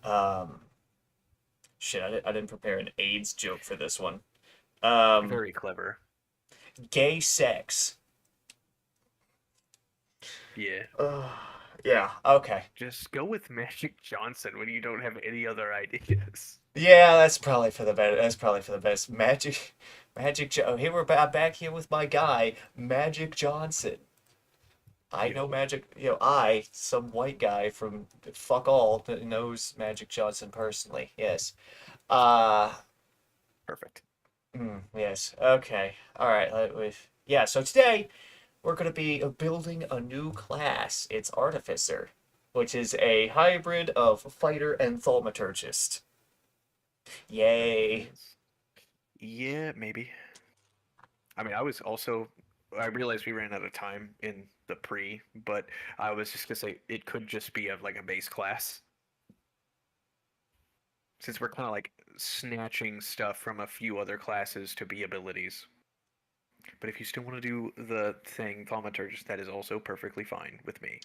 Um, shit, I didn't prepare an AIDS joke for this one. Um, Very clever. Gay sex. Yeah. Yeah, okay. Just go with Magic Johnson when you don't have any other ideas. Yeah, that's probably for the best. That's probably for the best. Here back here with my guy, Magic Johnson. I know Yo, Magic. Some white guy from fuck all that knows Magic Johnson personally. Yes. Uh, perfect. yes. Okay. All right. Yeah. So today we're gonna be building a new class. It's Artificer, which is a hybrid of fighter and thaumaturgist. That Yay. is. Yeah, maybe. I mean, I realized we ran out of time in the pre, but I was just gonna say it could just be like a base class, since we're kind of like snatching stuff from a few other classes to be abilities. But if you still want to do the thing, thaumaturgist, that is also perfectly fine with me.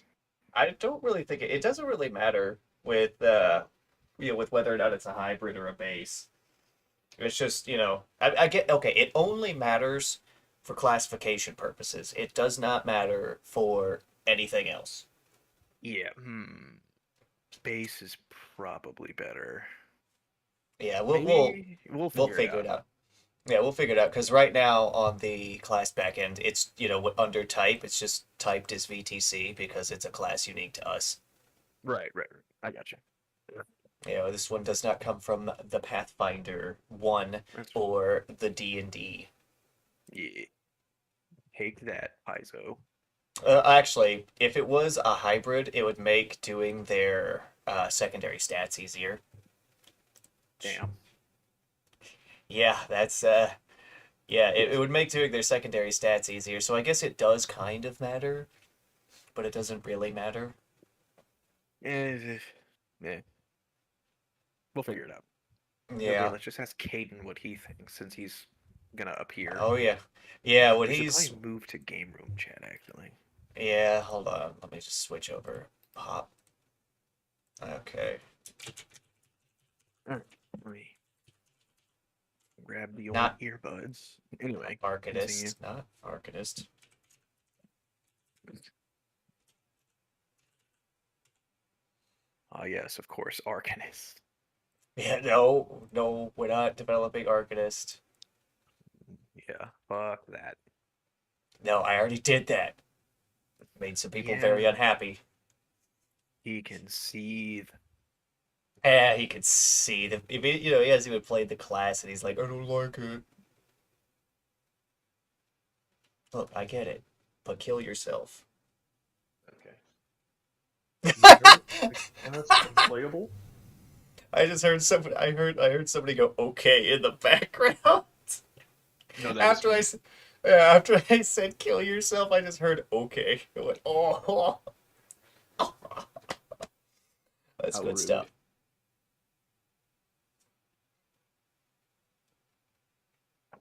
I don't really think it doesn't really matter with whether or not it's a hybrid or a base. It's just, I get okay, it only matters for classification purposes. It does not matter for anything else. Yeah, base is probably better. Yeah, Maybe we'll we'll figure it figure it out. out. Yeah, we'll figure it out because right now on the class backend, it's under type, it's just typed as VTC because it's a class unique to us. Right. I got you. This one does not come from the Pathfinder 1 That's or the D&D. yeah. Take that, Paizo. Actually, if it was a hybrid, it would make doing their secondary stats easier. Damn. Yeah, it would make doing their secondary stats easier. So I guess it does kind of matter, but it doesn't really matter. Eh, yeah, we'll figure it out. Okay, Yeah. let's just ask Caden what he thinks since he's gonna appear. Oh yeah. Yeah, what We should he's probably move to game room chat actually. yeah, hold on. Let me just switch over. Pop. Okay. Alright, let me grab the old Not earbuds. Anyway, continue. Arcanist, not Arcanist. Ah, yes, of course, Arcanist. Yeah, no, no, we're not developing Arcanist. Yeah, fuck that. No, I already did that. Made some people very Yeah, unhappy. he can seethe. He could see he hasn't even played the class, and he's like, I don't like it. Look, I get it, but kill yourself. Okay. You heard the class unplayable? I heard somebody go okay in the background. No, that is after I, me. s- yeah, after I said kill yourself, I just heard okay. I went, oh, that's How good rude. stuff.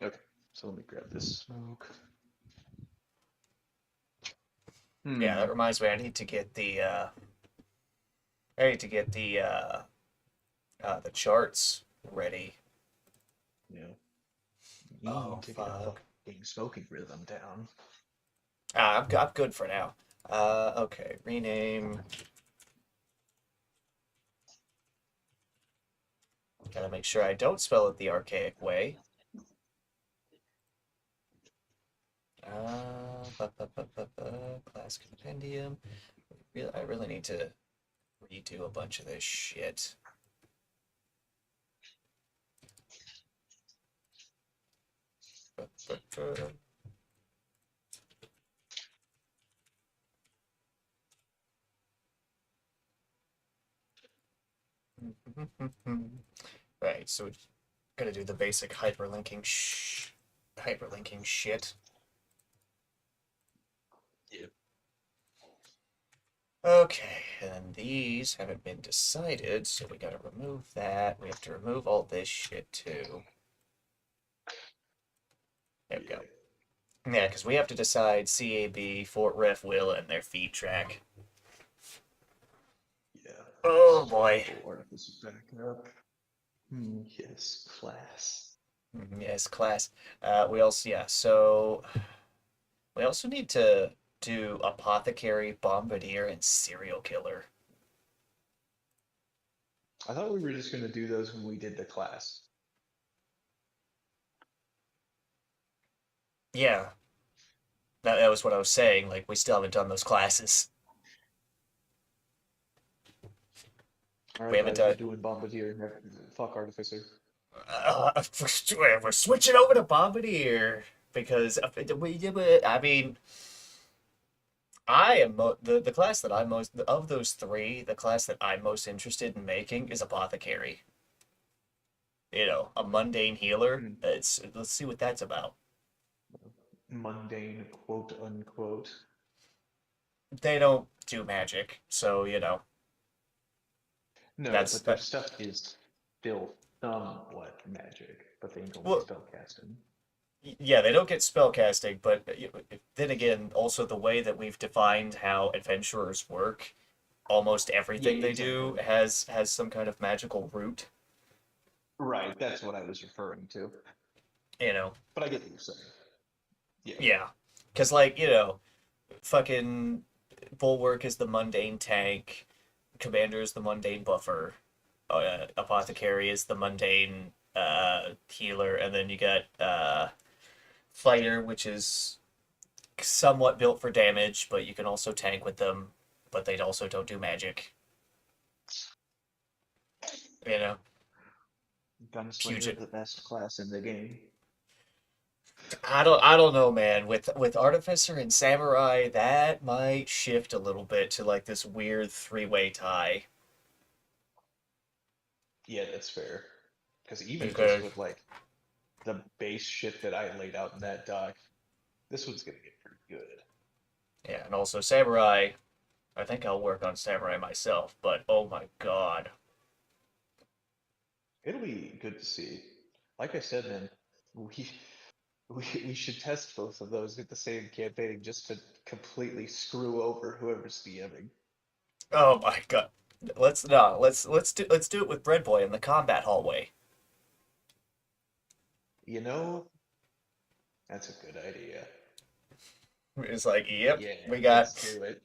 Okay, so let me grab this smoke. Yeah, Hmm. that reminds me. I need to get the charts ready. Yeah. Oh Need to get a fuck. fucking smoking rhythm down. I'm good for now. Okay, rename. Gotta make sure I don't spell it the archaic way. Class compendium. I really need to redo a bunch of this shit. Right, so we gotta do the basic hyperlinking shit. Yeah. Okay, and these haven't been decided, so we gotta remove that. We have to remove all this shit too. There we go. Yeah. Yeah, because we have to decide CAB, Fort Ref Will, and their feed track. Yeah. Oh boy. Lord. this back up. Yes, class. Yes, class. We also, yeah, so we also need to do apothecary, bombardier, and serial killer. I thought we were just gonna do those when we did the class. Yeah, that was what I was saying. Like, we still haven't done those classes. All We right, haven't guys, we're done. doing Bombardier. Fuck Artificer. We're switching over to bombardier because I mean, the class that I'm most of those three. The class that I'm most interested in making is apothecary. A mundane healer. Hmm. Let's see what that's about. Mundane, quote unquote. They don't do magic, so No, that's but their that. stuff is still somewhat magic, but they don't get Well, spell casting. yeah, they don't get spell casting, but then again, also the way that we've defined how adventurers work, almost Yeah, everything they exactly. do has some kind of magical root. Right, that's what I was referring to. You know, But I get what you're saying. Yeah. yeah, because fucking bulwark is the mundane tank, commander is the mundane buffer, apothecary is the mundane healer, and then you got fighter, which is somewhat built for damage, but you can also tank with them, but they also don't do magic. You know, Gunslinger, Puget. the best class in the game. I don't know, man. With Artificer and Samurai, that might shift a little bit to like this weird three-way tie. Yeah, that's fair. Because even just Because with like the base shit that I laid out in that doc, this one's gonna get pretty good. yeah, and also Samurai. I think I'll work on Samurai myself, but oh my god. It'll be good to see. Like I said, man, we we should test both of those at the same campaign just to completely screw over whoever's DMing. Oh my god. Let's no, let's do it with Bread Boy in the combat hallway. You know, that's a good idea. It's like, yep, Yeah, we got let's do it.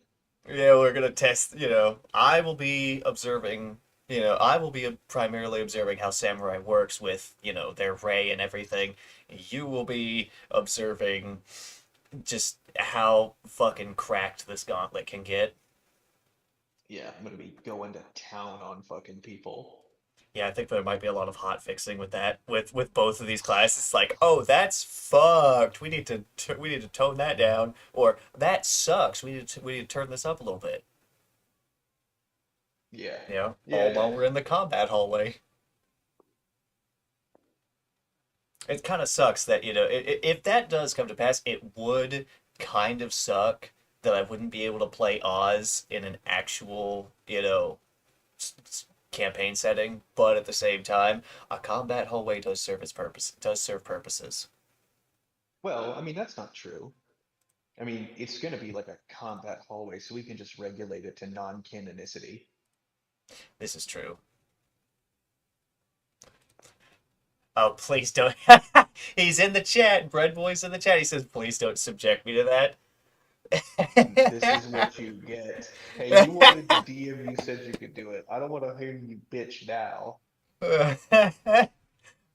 yeah, we're gonna test, I will be observing, I will be primarily observing how Samurai works with, their Ray and everything. You will be observing just how fucking cracked this gauntlet can get. Yeah, I'm gonna be going to town on fucking people. Yeah, I think there might be a lot of hot fixing with that, with both of these classes. It's like, oh, that's fucked. We need to tone that down, or that sucks. We need to turn this up a little bit. Yeah. All Yeah. while we're in the combat hallway. It kind of sucks that if that does come to pass, it would kind of suck that I wouldn't be able to play Oz in an actual campaign setting. But at the same time, a combat hallway does serve its purpose. Does serve purposes. Well, I mean, that's not true. I mean, it's gonna be like a combat hallway, so we can just regulate it to non-canonicity. This is true. Oh, please don't. He's in the chat. Bread Boy's in the chat. He says, please don't subject me to This is that. what you get. Hey, you wanted to DM, you said you could do it. I don't want to hear you bitch now.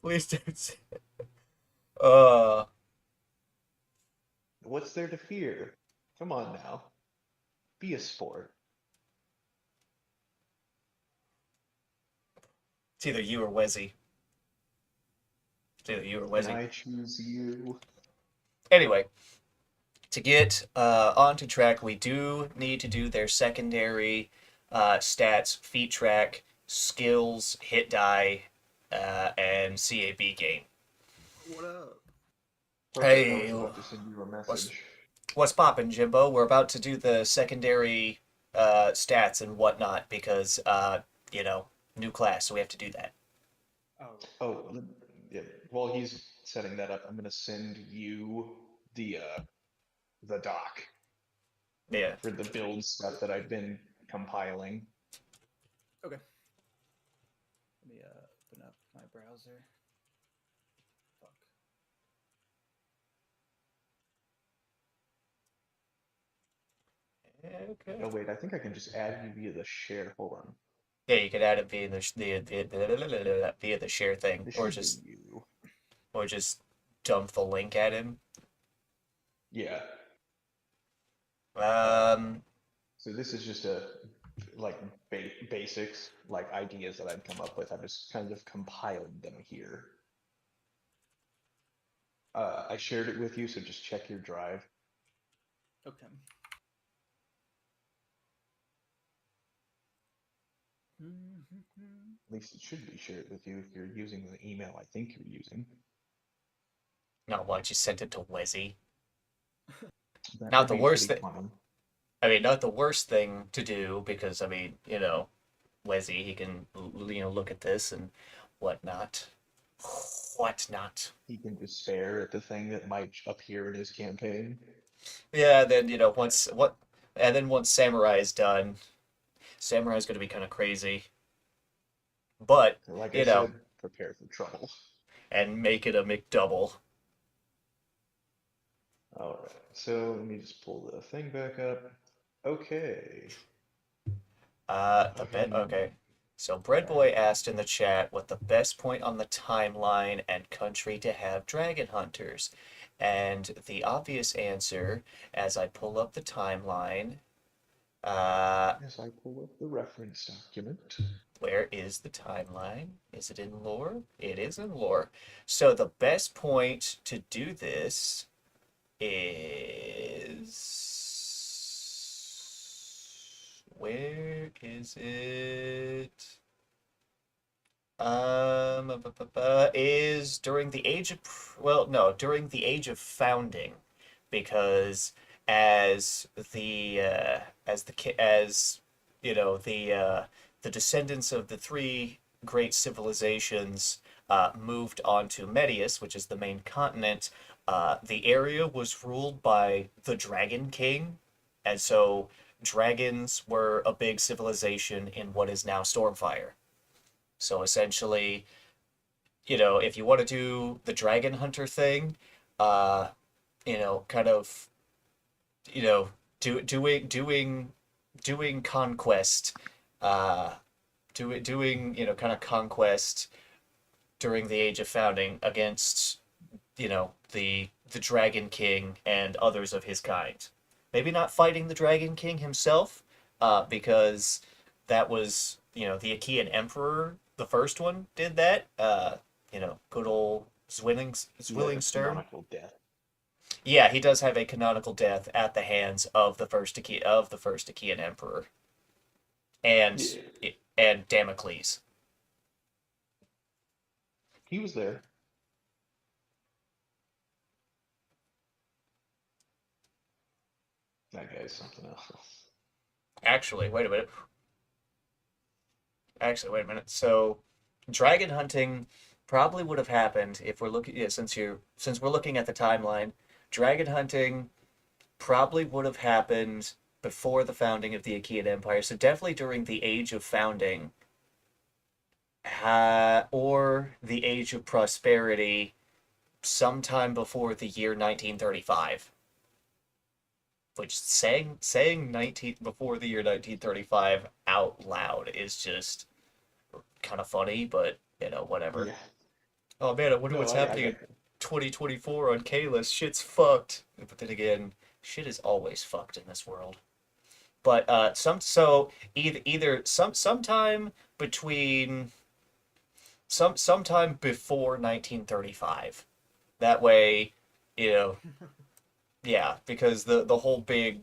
Please don't. Uh, What's there to fear? Come on now. Be a sport. it's either you or Wezzy. It's either you or And Wezzy. I choose you. Anyway, to get onto track, we do need to do their secondary stats, feat track, skills, hit die, and CAB game. What up? Perfect. I Hey, was about to send you a what's message. what's poppin', Jimbo? We're about to do the secondary stats and whatnot because you know, new class, so we have to do that. Oh, Oh, yeah. While he's setting that up, I'm gonna send you the doc Yeah. for the build stuff that I've been compiling. okay. My browser. Fuck. Okay. Oh wait, I think I can just add you via the share. Hold on. Yeah, you could add it via via the share thing, This or should just be you. dump the link at him. Yeah. Um, So this is just a like basics, like ideas that I've come up with. I've just kind of compiled them here. I shared it with you, so just check your drive. Okay. At least it should be shared with you if you're using the email I think you're using. not why you sent it to Wezzy. That Not would the be worst pretty thing. common. I mean, not the worst thing to do because I mean, Wezzy, he can look at this and whatnot, whatnot. He can despair at the thing that might appear in his campaign. Yeah, then and then once Samurai is done, Samurai's gonna be kind of crazy, but Like I you know, said, prepare for trouble. and make it a McDouble. All right, so let me just pull the thing back up. Okay. The Okay. bet. Okay. So All Bread right. Boy asked in the chat what the best point on the timeline and country to have dragon hunters, and the obvious answer, as I pull up the timeline, As I pull up the reference document. where is the timeline? Is it in lore? It is in lore. So the best point to do this is, where is it? Is during the age of, well, no, during the age of founding, because as as the descendants of the three great civilizations moved on to Medius, which is the main continent, the area was ruled by the Dragon King, and so dragons were a big civilization in what is now Stormfire. So essentially, if you want to do the dragon hunter thing, uh, kind of, you know, doing conquest, uh, doing, kind of conquest during the Age of Founding against, the Dragon King and others of his kind. Maybe not fighting the Dragon King himself, because that was, the Achaean Emperor, the first one, did that. Good old He had a Zwilling. canonical death. Yeah, he does have a canonical death at the hands of the first Achaean Emperor, and Yeah. and Damocles. He was there. That guy's something else. Actually, wait a minute. So, dragon hunting probably would have happened if we're looking. Yeah, since we're looking at the timeline, dragon hunting probably would have happened before the founding of the Achaean Empire. So definitely during the Age of Founding, or the Age of Prosperity, sometime before the year 1935. Which saying 19 before the year 1935 out loud is just kind of funny, but whatever. Yeah. Oh man, I wonder No, what's I happening got in 2024 on Kalis. Shit's fucked. But then again, shit is always fucked in this world. But either sometime before 1935. That way, you know, yeah, because the whole big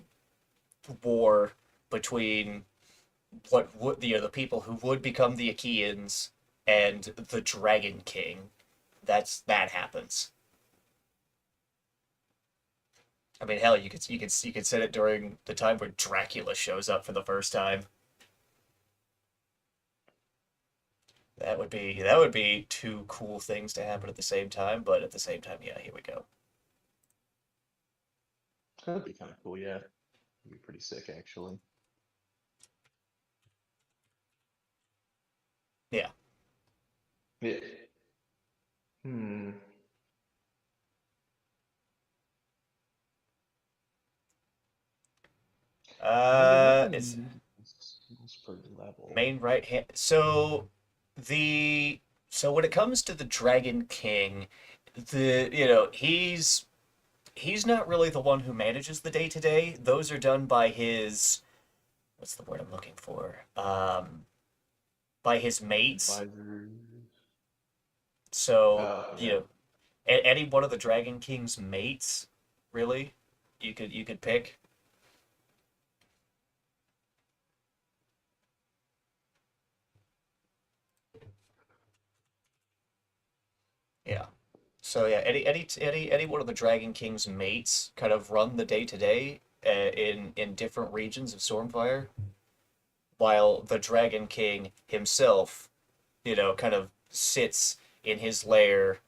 war between what would the people who would become the Achaeans and the Dragon King, that happens. I mean, hell, you could set it during the time where Dracula shows up for the first time. That would be two cool things to happen at the same time, but at the same time, yeah, here we go. That'd be kind of cool, yeah. It'd be pretty sick, actually. Yeah. Yeah. Hmm. It's Skills per level. main right hand. So when it comes to the Dragon King, he's not really the one who manages the day to day. Those are done by his what's the word I'm looking for? By his mates. Advisors. So Oh, yeah. any one of the Dragon King's mates, really, you could pick. Yeah. So yeah, any one of the Dragon King's mates kind of run the day to day in different regions of Stormfire, while the Dragon King himself, kind of sits in his lair,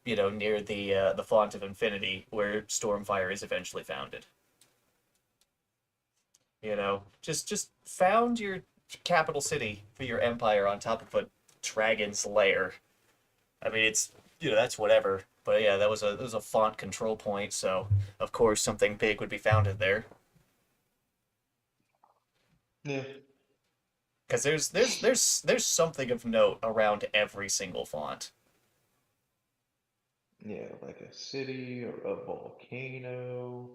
near the Font of Infinity, where Stormfire is eventually founded. Just found your capital city for your empire on top of a dragon's lair. I mean, that's whatever. But yeah, that was a font control point, so of course something big would be founded there. Yeah. Because there's something of note around every single font. Yeah, like a city or a volcano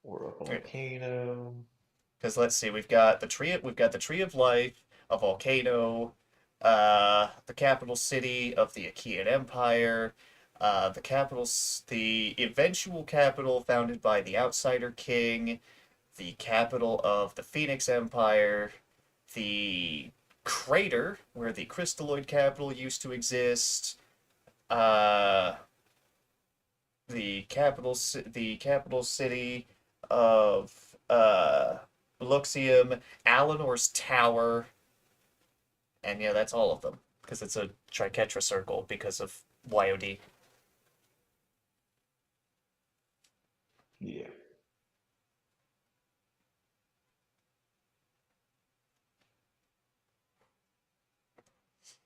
or a volcano. Because let's see, we've got the tree of life, a volcano, the capital city of the Achaean Empire, the eventual capital founded by the Outsider King, the capital of the Phoenix Empire, the crater where the Crystalloid capital used to exist, uh, the capital city of Luxium, Alinor's Tower, and yeah, that's all of them because it's a triquetra circle because of YOD. Yeah.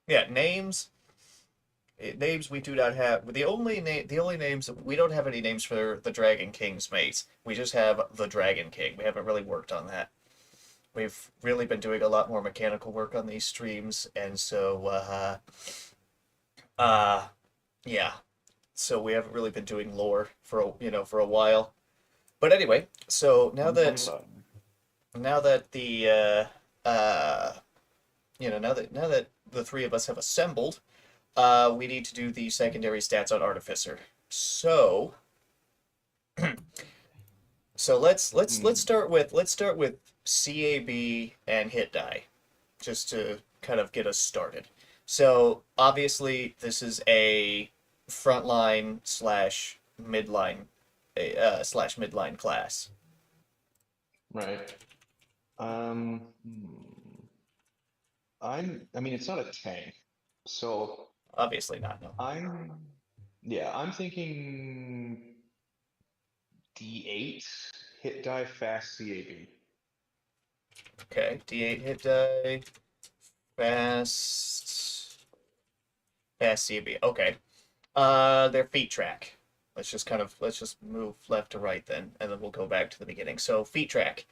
Yeah, names we do not have. The only names we don't have any names for the Dragon King's mates. We just have the Dragon King. We haven't really worked on that. We've really been doing a lot more mechanical work on these streams, and so uh yeah. So we haven't really been doing lore for a while. But anyway, so now I'm that glad. now that the now that the three of us have assembled, we need to do the secondary stats on Artificer. So let's Hmm. start with CAB and hit die, just to kind of get us started. So obviously this is a frontline slash midline class. Right. I mean, it's not a tank, so Obviously not, no. I'm, yeah, I'm thinking D8, hit die, fast CAB. Okay, D8 hit die, fast, fast CAB. Okay. Their feet track. Let's just move left to right then, and then we'll go back to the beginning. So feet track.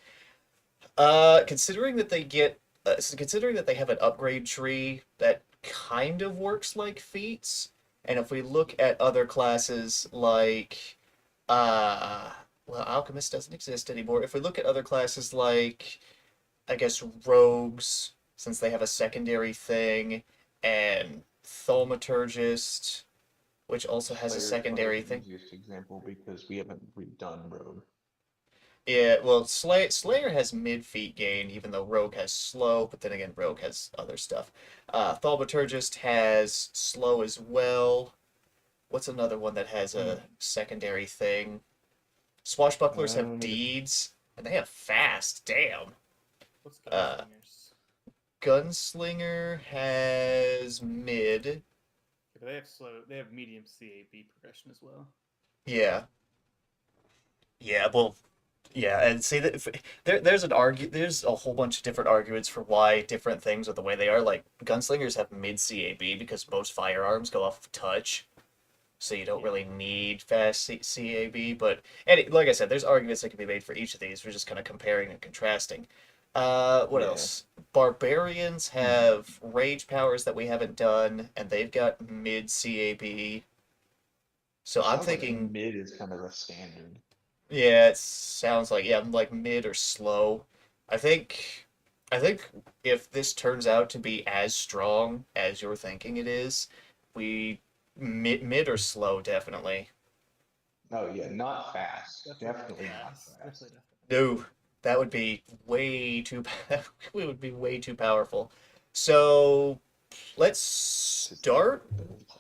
Considering that they have an upgrade tree that kind of works like feats, and if we look at other classes like, uh, well, Alchemist doesn't exist anymore. If we look at other classes like, I guess, rogues, since they have a secondary thing, and thaumaturgist, which also has a Slayer is probably secondary the thing. easiest example because we haven't redone Rogue. Yeah, well, Slayer has mid feet gain, even though Rogue has slow, but then again, Rogue has other stuff. Thaumaturgist has slow as well. What's another one that has Hmm. a secondary thing? Swashbucklers have Maybe. deeds, and they have fast. Damn. What's Uh, gunslingers? Gunslinger has mid. Yeah, but they have slow. They have medium CAB progression as well. Yeah. Yeah, well, Yeah, and see that there's a whole bunch of different arguments for why different things are the way they are. Like gunslingers have mid CAB because most firearms go off of touch, so you don't really need fast CAB. But like I said, there's arguments that can be made for each of these. We're just kind of comparing and contrasting. What Yeah. else? Barbarians have rage powers that we haven't done, and they've got mid CAB. So I'm Sounds like thinking, mid is kind of the standard. yeah, it sounds like, yeah, like mid or slow. I think, I think if this turns out to be as strong as you're thinking it is, we mid or slow definitely. Oh yeah, not fast. Definitely Definitely not not fast. fast. Definitely No, that would be way too. We would be way too powerful. So let's start.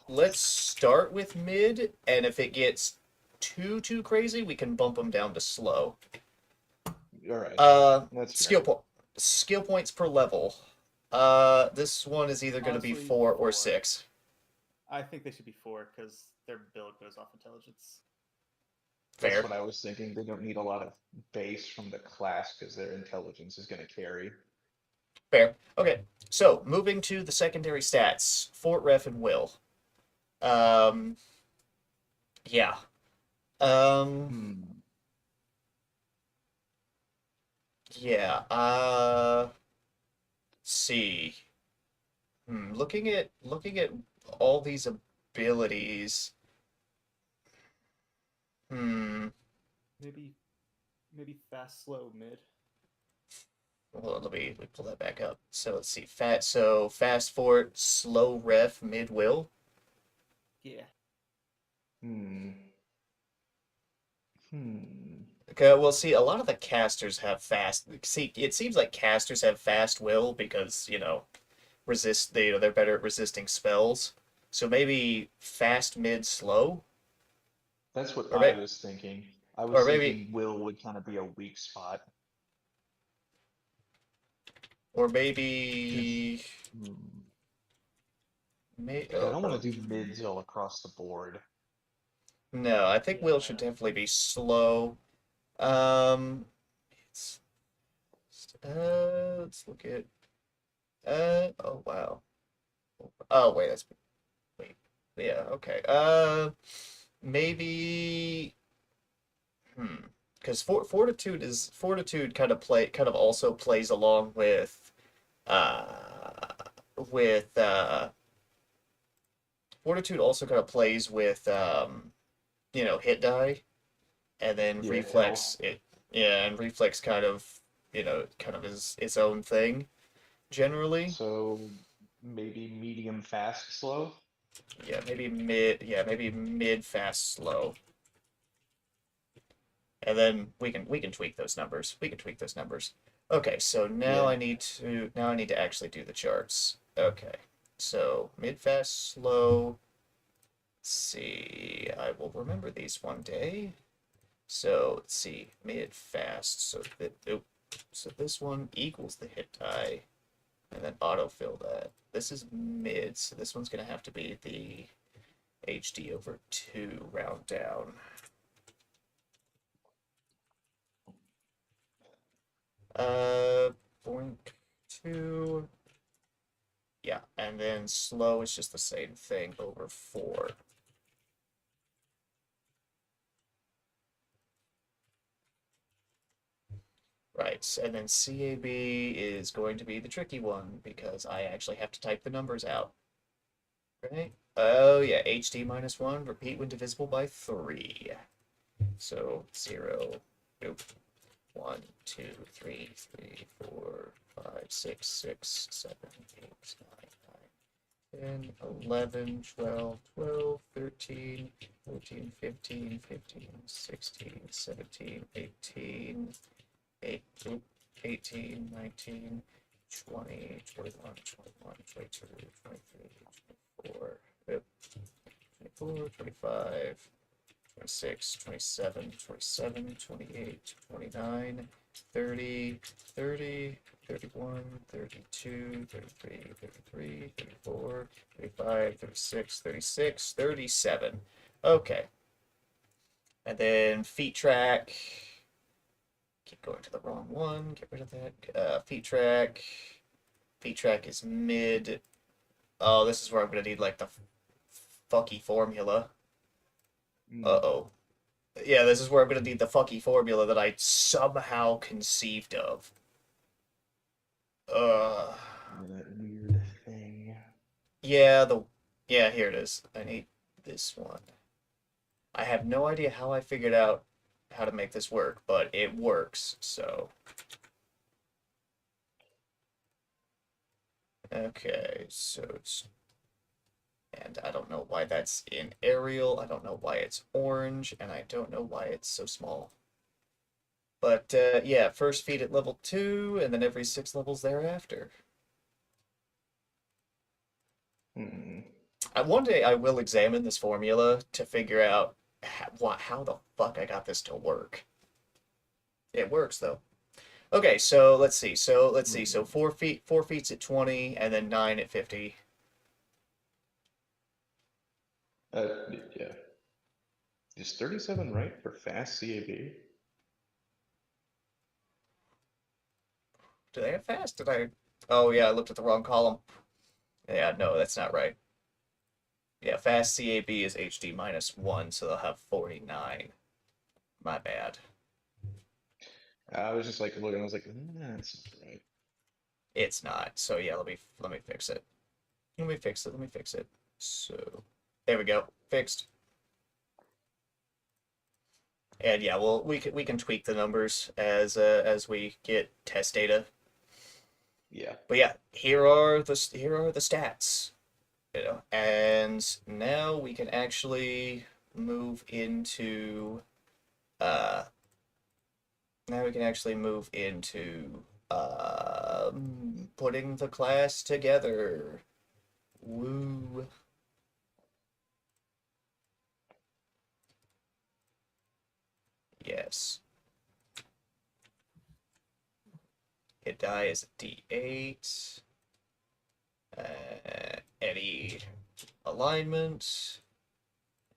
Let's start with mid, and if it gets too crazy, we can bump them down to slow. All right, that's fair. Skill points per level. This one is either going to be Honestly, 4 or 4. 6. I think they should be 4 because their build goes off intelligence. That's Fair. what I was thinking. They don't need a lot of base from the class because their intelligence is going to carry. Fair. Okay. So moving to the secondary stats, Fort Ref and Will. Um. Yeah. Um. Hmm. Yeah. See. Looking at all these abilities. Hmm. Maybe fast, slow, mid. Hold on, let me pull that back up. So let's see. Fast fort, slow ref, mid will. Yeah. Hmm. Hmm. Okay, well, see, a lot of the casters have fast. See, it seems like casters have fast will because they're better at resisting spells. So maybe fast, mid, slow, That's what or I maybe, was thinking. I was or maybe, thinking Will would kind of be a weak spot. or 'Cause, maybe, hmm, may, 'cause I don't want to do mids all across the board. no, I think will should Yeah. definitely be slow. Um, it's, let's look at. Oh wow. Oh wait, wait. Yeah, okay. Maybe. Hmm. Because fortitude kind of also plays along uh with fortitude also kind of plays with hit die, and then Yeah, reflex health. and reflex kind of is its own thing generally. So maybe medium fast slow. Maybe mid fast slow. And then we can tweak those numbers. We can tweak those numbers. Okay, so Yeah. now I need to actually do the charts. Okay. So mid fast slow. Let's see. I will remember these one day. So let's see. Mid fast. So this one equals the hit die. And then autofill that. This is mid, so this one's gonna have to be the HD over 2 round down. 0.2. Yeah, and then slow is just the same thing over 4. Right, and then CAB is going to be the tricky one because I actually have to type the numbers out. Right? Oh yeah, HD minus 1, repeat when divisible by 3. So 0, nope. 1, 2, 3, 3, 4, 5, 6, 6, 7, 8, 9, 10, 11, 12, 12, 13, 14, 15, 15, 16, 17, 18, 18, 19, 20, 21, 21, 22, 23, 24, 24, 25, 26, 27, 27, 28, 29, 30, 30, 31, 32, 33, 33, 34, 35, 36, 36, 37. Okay. And then feet track. keep going to the wrong one. Get rid of that. Feet track. Feet track is mid. Oh, this is where I'm gonna need like the fucky formula. Mm. Uh-oh. Yeah, this is where I'm gonna need the fucky formula that I somehow conceived of. That weird thing. Yeah, here it is. I need this one. I have no idea how I figured out how to make this work, but it works, so. Okay, so it's, and I don't know why that's in Arial, I don't know why it's orange, and I don't know why it's so small. But yeah, first feed at level 2, and then every 6 levels thereafter. Hmm. One day I will examine this formula to figure out how the fuck I got this to work. It works though. Okay, so let's see. So 4 feet's at 20, and then 9 at 50. Yeah. Is 37 right for fast CAB? Do they have fast? Did I? Oh yeah, I looked at the wrong column. Yeah, no, that's not right. Yeah, fast CAB is HD -1, so they'll have 49. My bad. I was just like looking, I was like, that's not right. It's not. So yeah, let me fix it. Let me fix it. Let me fix it. So there we go. Fixed. And yeah, well, we can tweak the numbers as we get test data. Yeah. But yeah, here are the stats. You know, and now we can actually move into putting the class together. Woo. Yes. Hit die is a D8. Any alignment.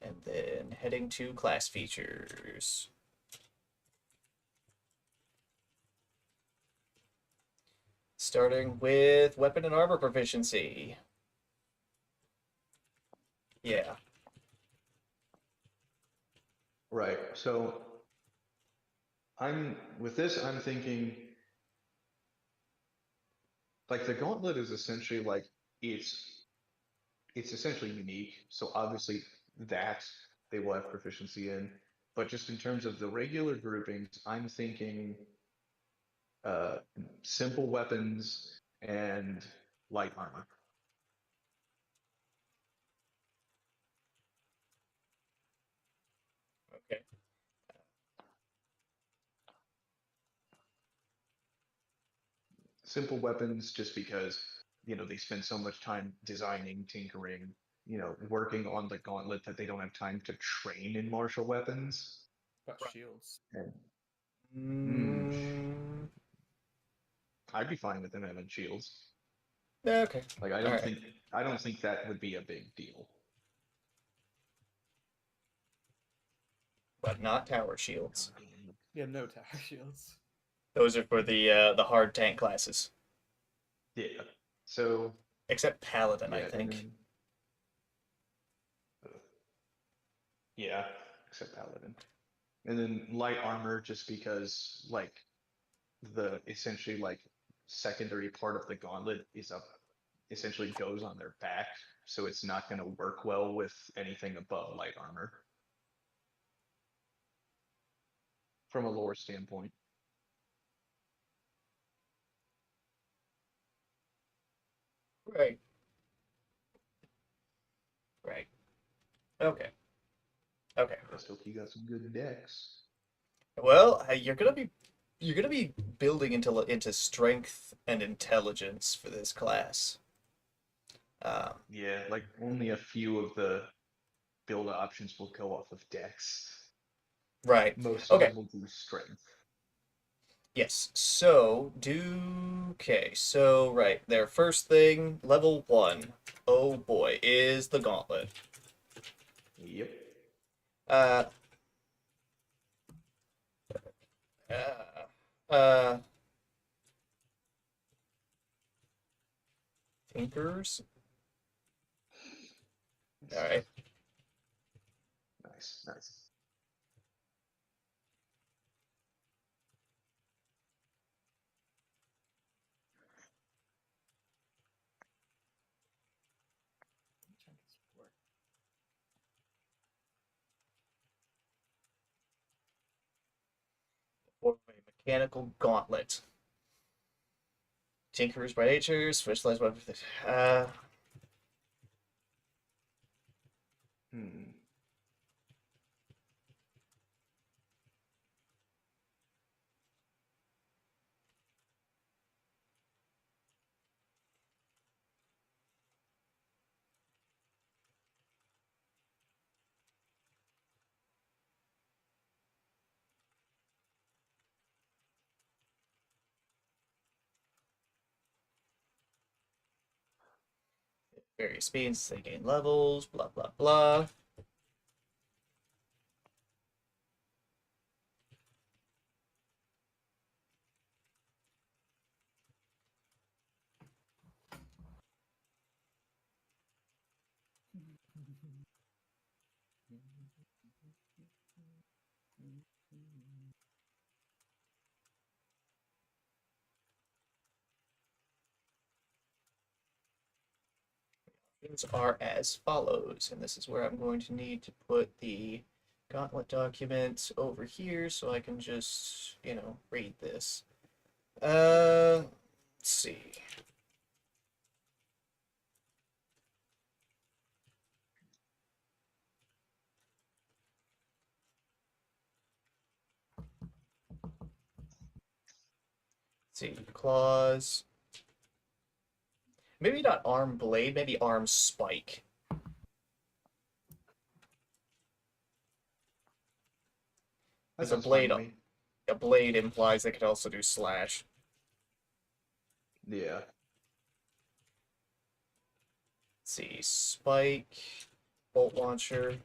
And then heading to class features. Starting with weapon and armor proficiency. Yeah. Right. So I'm thinking like the gauntlet is essentially like it's essentially unique. So obviously that they will have proficiency in. But just in terms of the regular groupings, I'm thinking uh simple weapons and light armor. Okay. Simple weapons just because, they spend so much time designing, tinkering, working on the gauntlet that they don't have time to train in martial weapons. Got shields. And Mm, I'd be fine with them having shields. okay. Like All right. I don't think that would be a big deal. But not tower shields. Yeah, no tower shields. Those are for the hard tank classes. Yeah. So Except Paladin, I yeah, think. yeah, except Paladin. And then light armor just because like the essentially like secondary part of the gauntlet is up essentially goes on their back, so it's not going to work well with anything above light armor from a lore standpoint. Right. Right. Okay. Okay. Just hope you got some good decks. Well, you're gonna be building into strength and intelligence for this class. Yeah, like only a few of the build options will go off of decks. Right. Most of Okay. them will do strength. Yes. So okay. So right, their first thing, level 1. Oh boy, is the gauntlet. Yep. Uh, uh Uh, Tinkers. All right. Nice, nice. Or a mechanical gauntlet. Tinkerers by nature, specialized weapons. Hmm. Various speeds, they gain levels, blah blah blah. Options are as follows, and this is where I'm going to need to put the gauntlet document over here so I can just, read this. Let's see. See, claws. Maybe not arm blade, maybe arm spike. That Because a sounds fine blade, to me. a blade implies they could also do slash. Yeah. Let's see, spike, bolt launcher.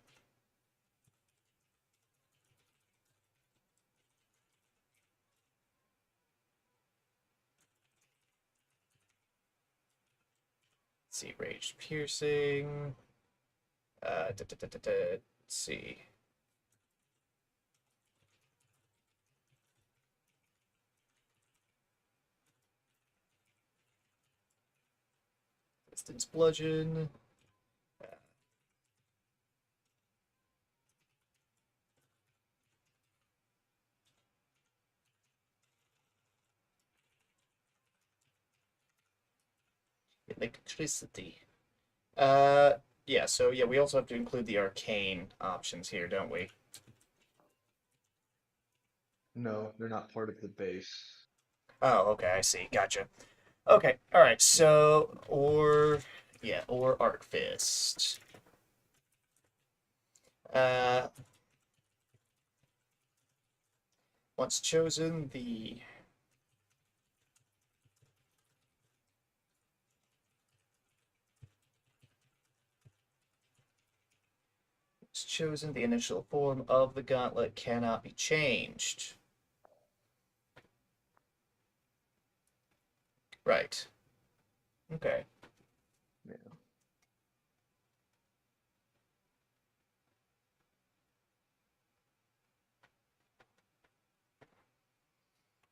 Let's see, rage piercing. Let's see. Distance bludgeon. Electricity. Yeah, so yeah, we also have to include the arcane options here, don't we? No, they're not part of the base. Oh, okay, I see. Gotcha. Okay, alright, so, or Arc Fist. Uh, once chosen, the initial form of the gauntlet cannot be changed. Right. Okay. Yeah.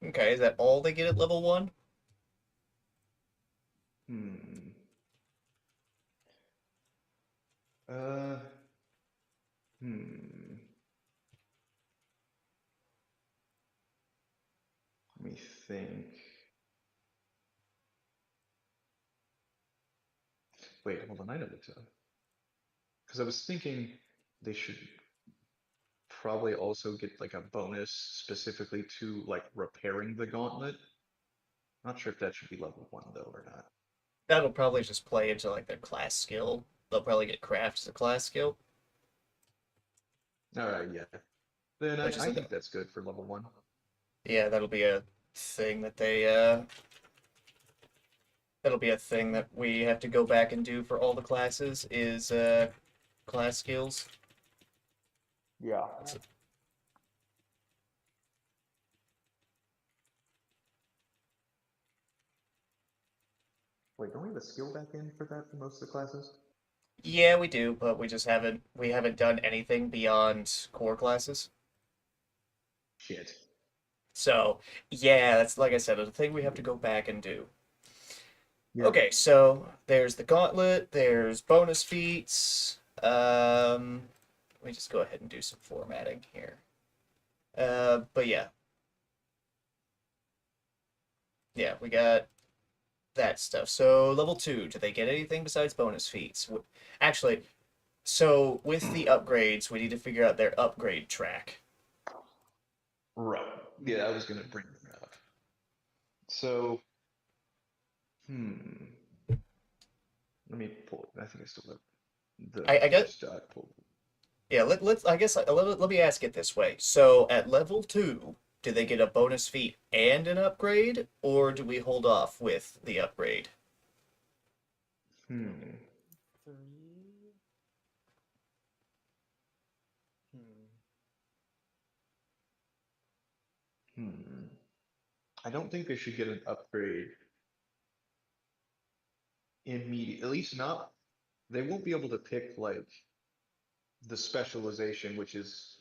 Okay, is that all they get at level 1? Hmm. Uh. Hmm. Let me think. Wait, hold on. I know what's up. Because I was thinking they should probably also get like a bonus specifically to like repairing the gauntlet. Not sure if that should be level 1 though or not. That'll probably just play into like their class skill. They'll probably get craft as a class skill, All right, yeah. Then which I isn't. think that's good for level 1. Yeah, that'll be a thing that that'll be a thing that we have to go back and do for all the classes is class skills. Yeah. Wait, don't we have a skill back in for that for most of the classes? Yeah, we do, but we haven't done anything beyond core classes. Shit. So, yeah, that's like I said, a thing we have to go back and do. Yep. Okay, so there's the gauntlet, there's bonus feats. Let me just go ahead and do some formatting here. But yeah. Yeah, we got that stuff. So level 2, do they get anything besides bonus feats? Actually, so with the upgrades, we need to figure out their upgrade track. Right. Yeah, I was gonna bring that up. So, let me pull it. I think I still have the I guess first doc pulled. yeah, let's I guess let me ask it this way. So at level 2, do they get a bonus feat and an upgrade, or do we hold off with the upgrade? Hmm. 3. Hmm. Hmm. I don't think they should get an upgrade immediate. At least not. They won't be able to pick like the specialization, which is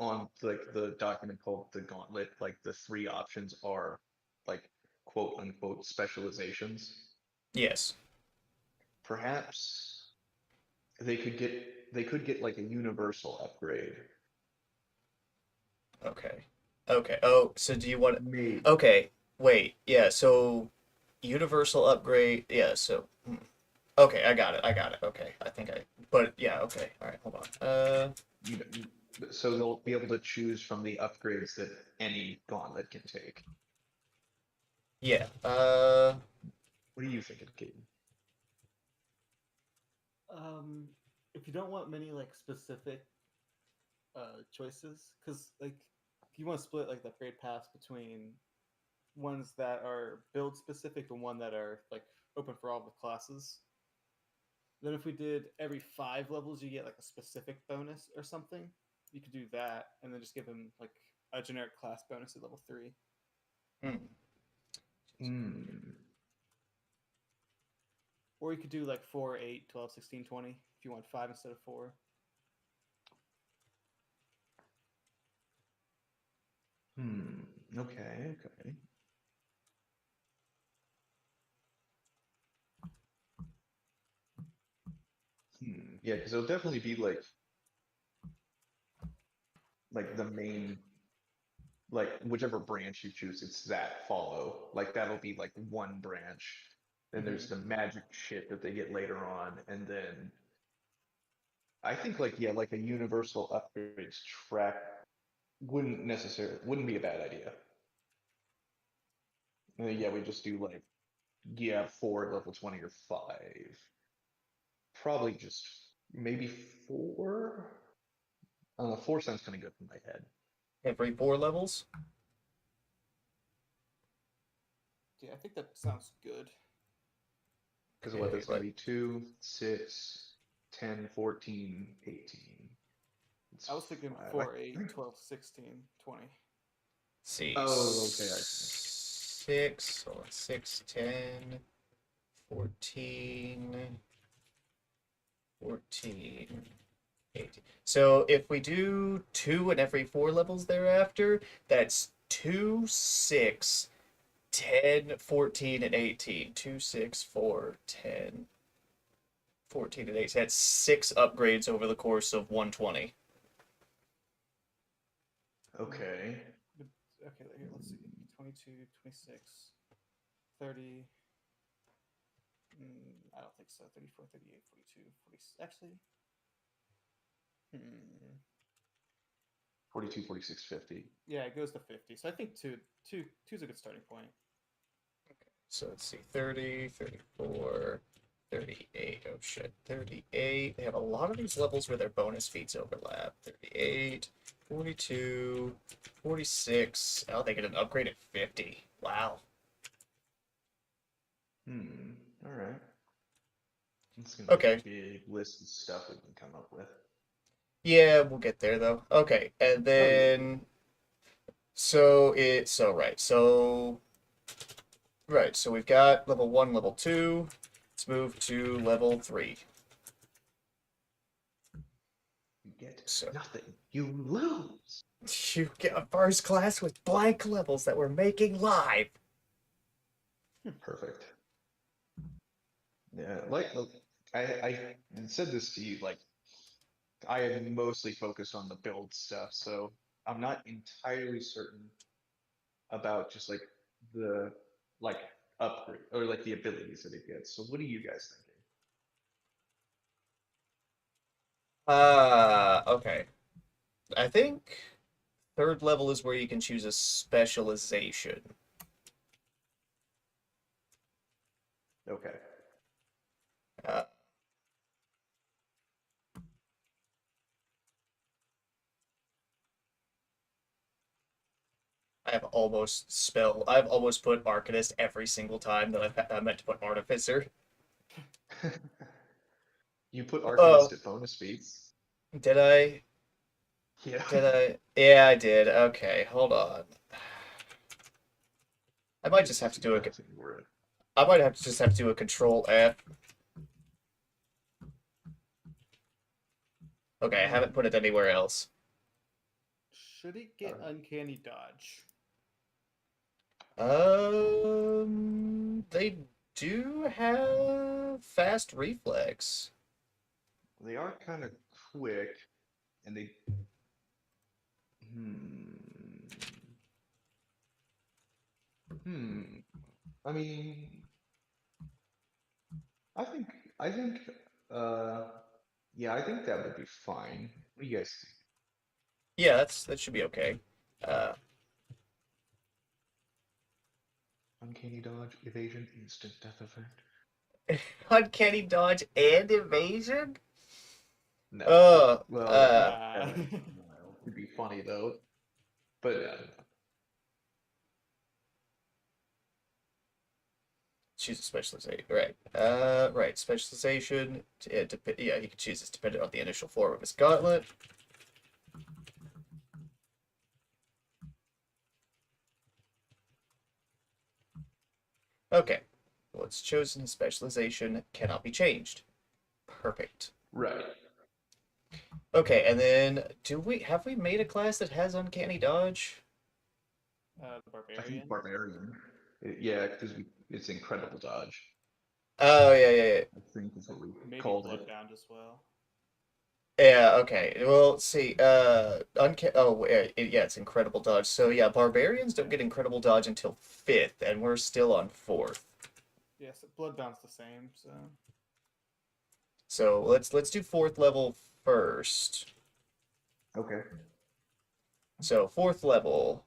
on like the document called the gauntlet. Like the three options are like quote unquote specializations. Yes. Perhaps they could get like a universal upgrade. Okay. Okay. Oh, so do you want Maybe. Okay, wait. Yeah, so universal upgrade. Yeah, so okay, I got it. I got it. Okay. I think I but yeah, okay. All right, hold on. You know, so they'll be able to choose from the upgrades that any gauntlet can take. Yeah. What are you thinking, Caden? If you don't want many like specific choices, because like if you want to split like the upgrade paths between ones that are build specific and one that are like open for all the classes. Then if we did every 5 levels, you get like a specific bonus or something. You could do that, and then just give them like a generic class bonus at level 3. hmm. Hmm. Or you could do like 4, 8, 12, 16, 20 if you want 5 instead of 4. Hmm. Okay. Okay. Yeah, because it'll definitely be like the main like whichever branch you choose, it's that follow. Like that'll be like one branch. Then there's the magic shit that they get later on, and then I think like yeah, like a universal upgrades track wouldn't be a bad idea. And then, yeah, we just do like yeah, 4 level 20 or 5. Probably just maybe 4. I don't know, 4 sounds kind of good in my head. Every 4 levels? Yeah, I think that sounds good. Because what Okay, that's going to but be 2, 6, 10, 14, 18. It's I was thinking 5. 4, 8, 12, 16, 20. see. Oh, okay, I see. 6, hold on, 6, 10, 14, 14, 18. So if we do 2 in every 4 levels thereafter, that's 2, 6, 10, 14, and 18. 2, 6, 4, 10, 14, and 18. That's 6 upgrades over the course of 120. Okay. Okay, here, let's see. 22, 26, 30. I don't think so. 34, 38, 42, 40. Actually, 42, 46, 50. yeah, it goes to 50. So I think two's a good starting point. So let's see, 30, 34, 38. Oh shit, 38. They have a lot of these levels where their bonus feats overlap. 38, 42, 46. Oh, they get an upgrade at 50. Wow. All right. It's gonna be Okay. a big list of stuff we can come up with. Yeah, we'll get there though. Okay, and Oh yeah. then so right. So Right, so we've got level 1, level 2. Let's move to level 3. You get So nothing. You lose. you get a first class with blank levels that we're making live. Perfect. Yeah, like I said this to you, like I am mostly focused on the build stuff, so I'm not entirely certain about just like the like upgrade or like the abilities that it gets. So what are you guys thinking? Okay. I think third level is where you can choose a specialization. Okay. Uh, I've almost put Arcanist every single time that I meant to put Artificer. You put Oh, Arcanist at bonus speeds. did I? Yeah. Did I? Yeah, I did. Okay, hold on. I might just have to do a. I might have to just have to do a Control F. Okay, I haven't put it anywhere else. Should it get uncanny dodge? They do have fast reflex. They are kind of quick, and they. Hmm. Hmm. I mean, I think, I think, uh, yeah, I think that would be fine. What do you guys Yeah, that should be okay. Uh, think? Uncanny dodge, evasion, instant death effect. uncanny dodge and evasion. No. Uh, Well, uh, Nah. it'd be funny though. But choose a specialization. Right. Right. Specialization. Yeah, he can choose this depending on the initial form of his gauntlet. Okay. What's chosen specialization cannot be changed. Perfect. right. Okay, and then have we made a class that has uncanny dodge? The I think barbarian. barbarian. Yeah, because it's incredible dodge. Oh yeah. I think is what we Maybe called it. bloodbound as well. Yeah, okay. Well, let's see. Yeah, it's incredible dodge. So yeah, barbarians don't get incredible dodge until 5th, and we're still on 4th. Yes, bloodbound's the same. So So let's do 4th level first. Okay. So 4th level.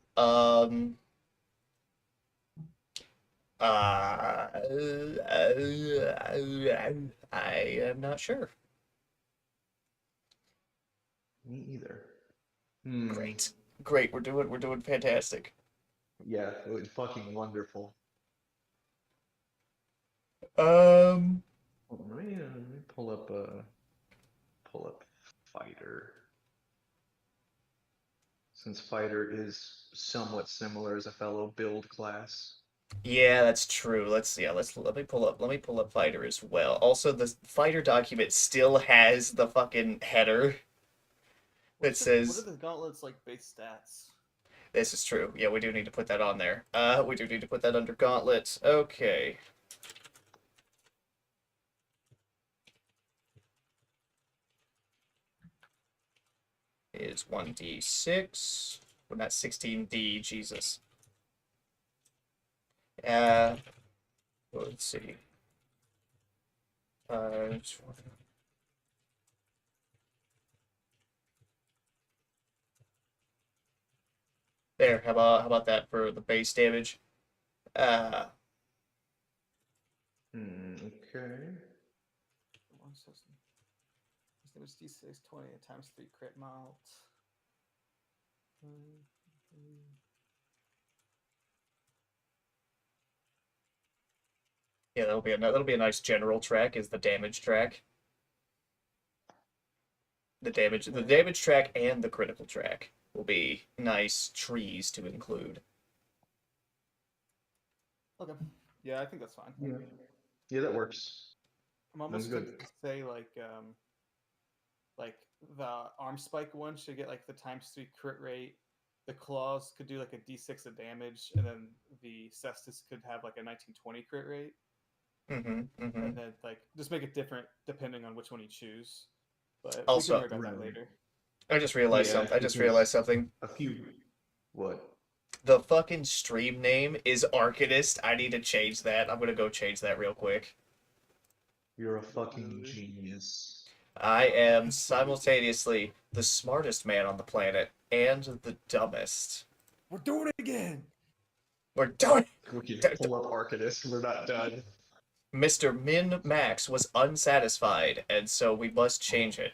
I am not sure. Me either. Hmm. Great. Great. We're doing fantastic. Yeah, it was fucking wonderful. Um Hold on, let me pull up fighter. Since fighter is somewhat similar as a fellow build class. Yeah, that's true. Let me pull up fighter as well. Also, the fighter document still has the fucking header that what are says the gauntlets like base stats? this is true. Yeah, we do need to put that on there. We do need to put that under gauntlets. Okay. Is 1d6. Well, not 16d, Jesus. Uh, let's see. Uh, there, how about that for the base damage? Uh, Okay. One system. His damage D6 20 times 3 crit malt. yeah, that'll be a nice general track. Is the damage track. The damage track and the critical track will be nice trees to include. Okay. Yeah, I think that's fine. Yeah. Yeah, that works. I'm almost good. tempted to say like the arm spike one should get like the ×3 crit rate. The claws could do like a d6 of damage, and then the cestus could have like a 1920 crit rate, Mm-hmm. and then like just make it different depending on which one you choose. But we can Also, worry about that Right. later. I just realized Yeah, something. I just because realized something. a few. What? The fucking stream name is Arcanist. I need to change that. I'm gonna go change that real quick. You're a fucking genius. I am simultaneously the smartest man on the planet and the dumbest. We're doing it again. We're doing. We can pull up Arcanist. We're not done. Mr. Min Max was unsatisfied, and so we must change it.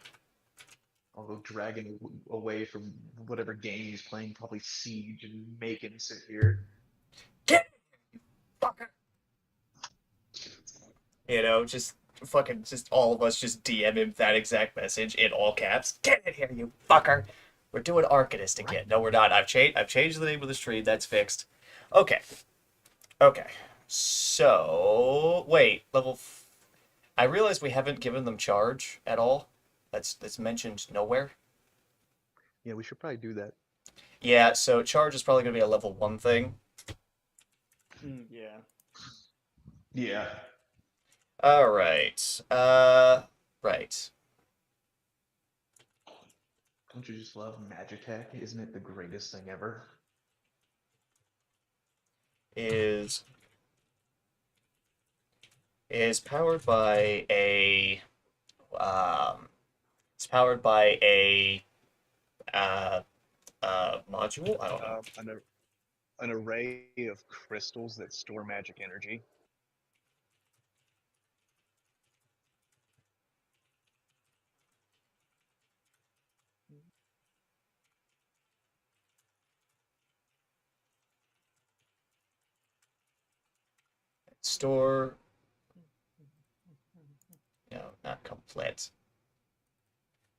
I'll go dragging away from whatever game he's playing, probably Siege, and make him sit here. Get it, you fucker! You know, just fucking, just all of us just DM him that exact message in all caps. Get in here, you fucker! We're doing Arcanist again. No, we're not. I've changed the name of the stream. That's fixed. Okay. Okay. So wait, I realize we haven't given them charge at all. That's mentioned nowhere. Yeah, we should probably do that. Yeah, so charge is probably gonna be a level 1 thing. Yeah. Yeah. Alright. Right. Don't you just love Magitech? Isn't it the greatest thing ever? Is powered by a it's powered by a module? I don't know. An array of crystals that store magic energy. Store. No, not complete.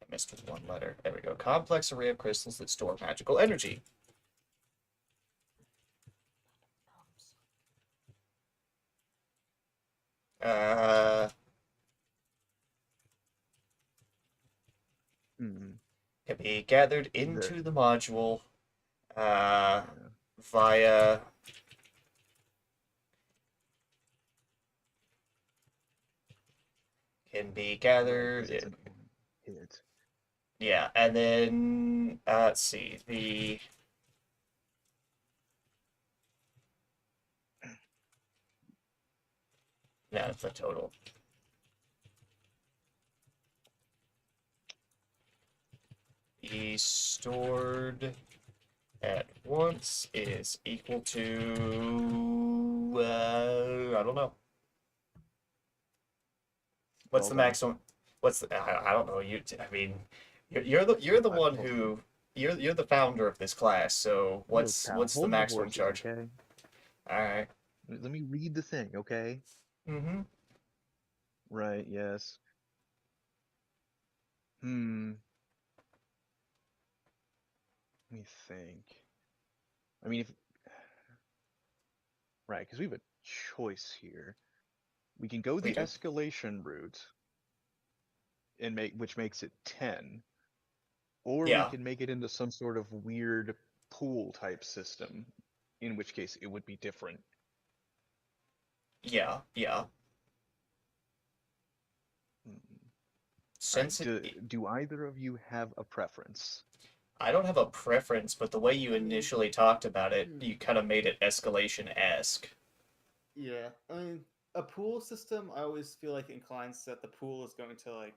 I missed with one letter. There we go. Complex array of crystals that store magical energy. Can be gathered into the module via can be gathered. Hit. Yeah, and then let's see the. No, it's the total. E stored at once is equal to I don't know. What's the maximum? What's the? I don't know. I mean, you're the one who you're the founder of this class. So what's the maximum charge? Okay. All right. Let me read the thing, okay? Mm-hmm. Right, yes. Let me think. I mean, right, because we have a choice here. We can go the escalation route and which makes it 10, or we can make it into some sort of weird pool type system, in which case it would be different. Yeah. Since do either of you have a preference? I don't have a preference, but the way you initially talked about it, you kind of made it escalation-esque. Yeah, I mean, a pool system, I always feel like inclines that the pool is going to like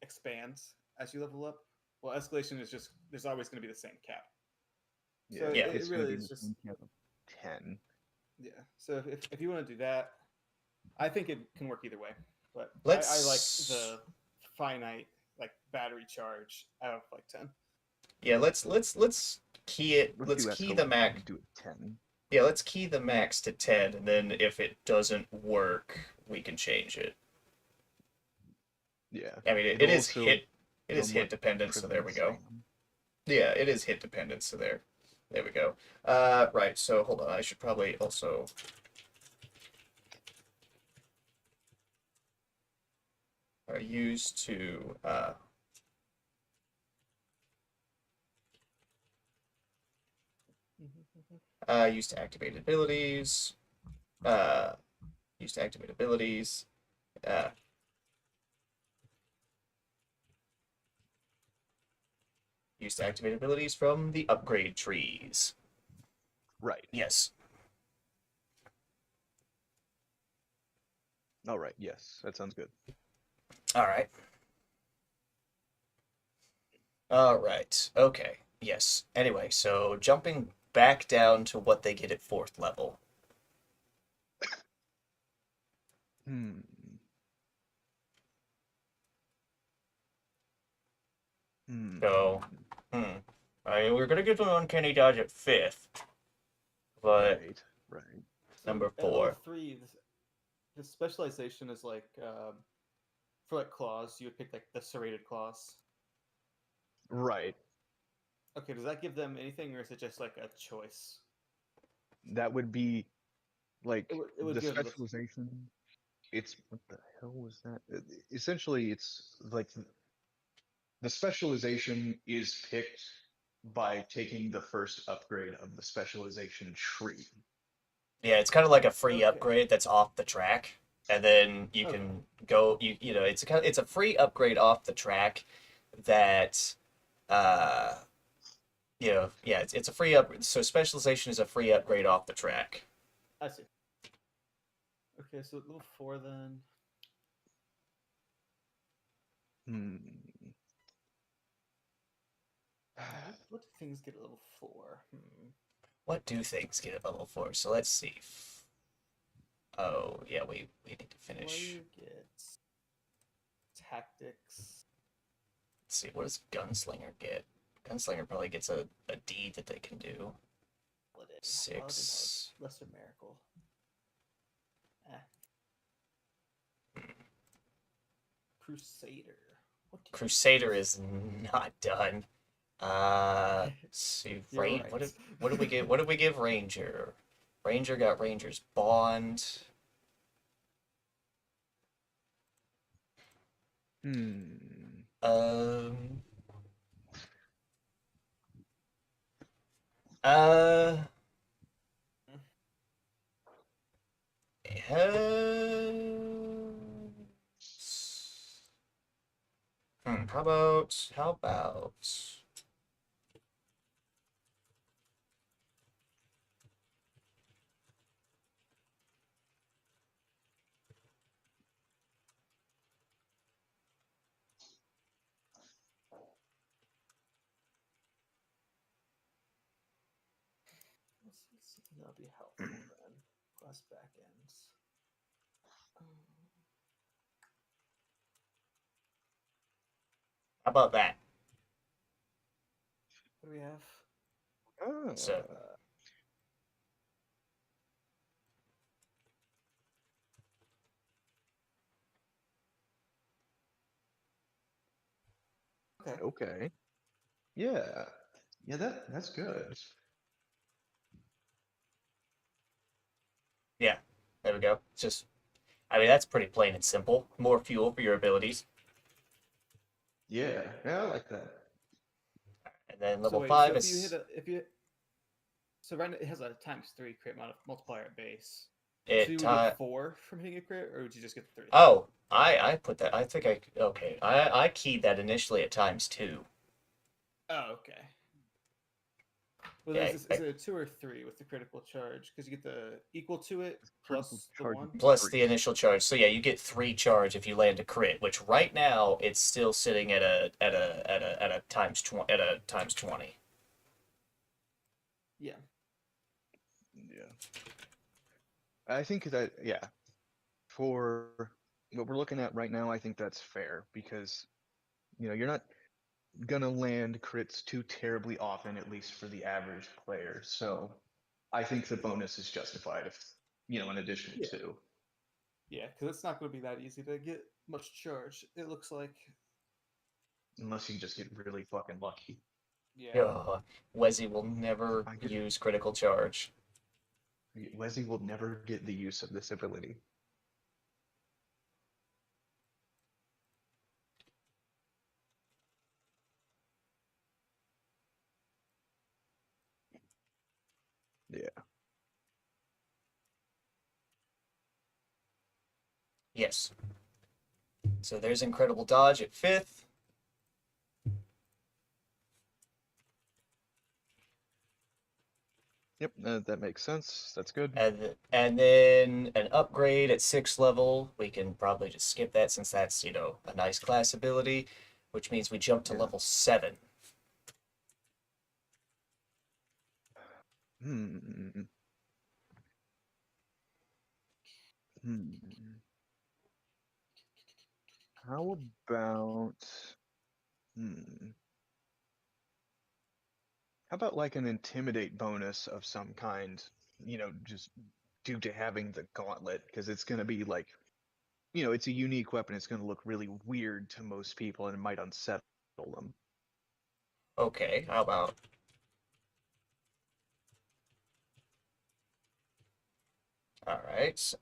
expand as you level up. Well, escalation is just there's always going to be the same cap. So Yeah, it really is just cap of 10. Yeah. So if you want to do that, I think it can work either way. But I like the finite like battery charge out of like 10. Yeah, let's key it. Let's key the max. Do it 10. Yeah, let's key the max to 10, and then if it doesn't work, we can change it. Yeah. I mean, it is hit dependent, so there we go. Yeah, it is hit dependent, so there we go. Right, so hold on, I should probably also are used to used to activate abilities. Used to activate abilities. Used to activate abilities from the upgrade trees. Right. Yes. All right. Yes, that sounds good. All right. All right. Okay. Yes. Anyway, so jumping back down to what they get at 4th level. Hmm. Hmm. So, I mean, we're gonna give them uncanny dodge at 5th, but Right. Right. So number at level 4. 3, the specialization is like for like claws, you would pick like the serrated claws. Right. Okay, does that give them anything, or is it just like a choice? That would be like It would the give them the specialization. It's what the hell was that? Essentially, it's like the specialization is picked by taking the first upgrade of the specialization tree. Yeah, it's kind of like a free Okay. upgrade that's off the track, and then you Okay. can go. You know, it's a free upgrade off the track that, uh, yeah, it's a free up. So specialization is a free upgrade off the track. I see. Okay, so level 4 then. Hmm. What do things get at level 4? What do things get at level 4? So let's see. Oh yeah, we need to finish. Warrior gets tactics. Let's see, what does Gunslinger get? Gunslinger probably gets a deed that they can do. Paladin. 6. Lesser miracle. Crusader. Crusader is not done. Let's see, You're right. what did we give? What did we give Ranger? Ranger got Ranger's Bond. Hmm. Um. Uh. How about? Let's see something that'll be helpful then. Class backends. How about that? What do we have? So, Okay. Okay. Yeah. Yeah, that's good. yeah, there we go. It's just, I mean, that's pretty plain and simple. More fuel for your abilities, Yeah, yeah, I like that. and then So level wait, 5 so if you is hit so right now it has a ×3 crit multiplier at base. So it. you would get 4 from hitting a crit, or would you just get 3? Oh, I put that. I think I okay. I keyed that initially at ×2. Oh, okay. Well, Yeah, is it a 2 or 3 with the critical charge? Because you get the equal to it Critical plus the charge 1. plus 3. the initial charge. So yeah, you get 3 charge if you land a crit, which right now it's still sitting at a ×20 at a ×20. Yeah. Yeah. I think that, yeah, for what we're looking at right now, I think that's fair because, you're not gonna land crits too terribly often, at least for the average player. So I think the bonus is justified if, an additional Yeah. 2. Yeah, because it's not going to be that easy to get much charge. It looks like. Unless you just get really fucking lucky. Yeah. Ugh, Wezzy will never I get- use critical charge. Wesley will never get the use of this ability. Yes. So there's incredible dodge at 5th. Yep, that makes sense. That's good. And then an upgrade at 6th level. We can probably just skip that since that's, a nice class ability, which means we jump to level 7. Hmm. Hmm. How about hmm. How about like an intimidate bonus of some kind, just due to having the gauntlet, because it's going to be like, it's a unique weapon. It's going to look really weird to most people and it might unsettle them. Okay, how about... All right.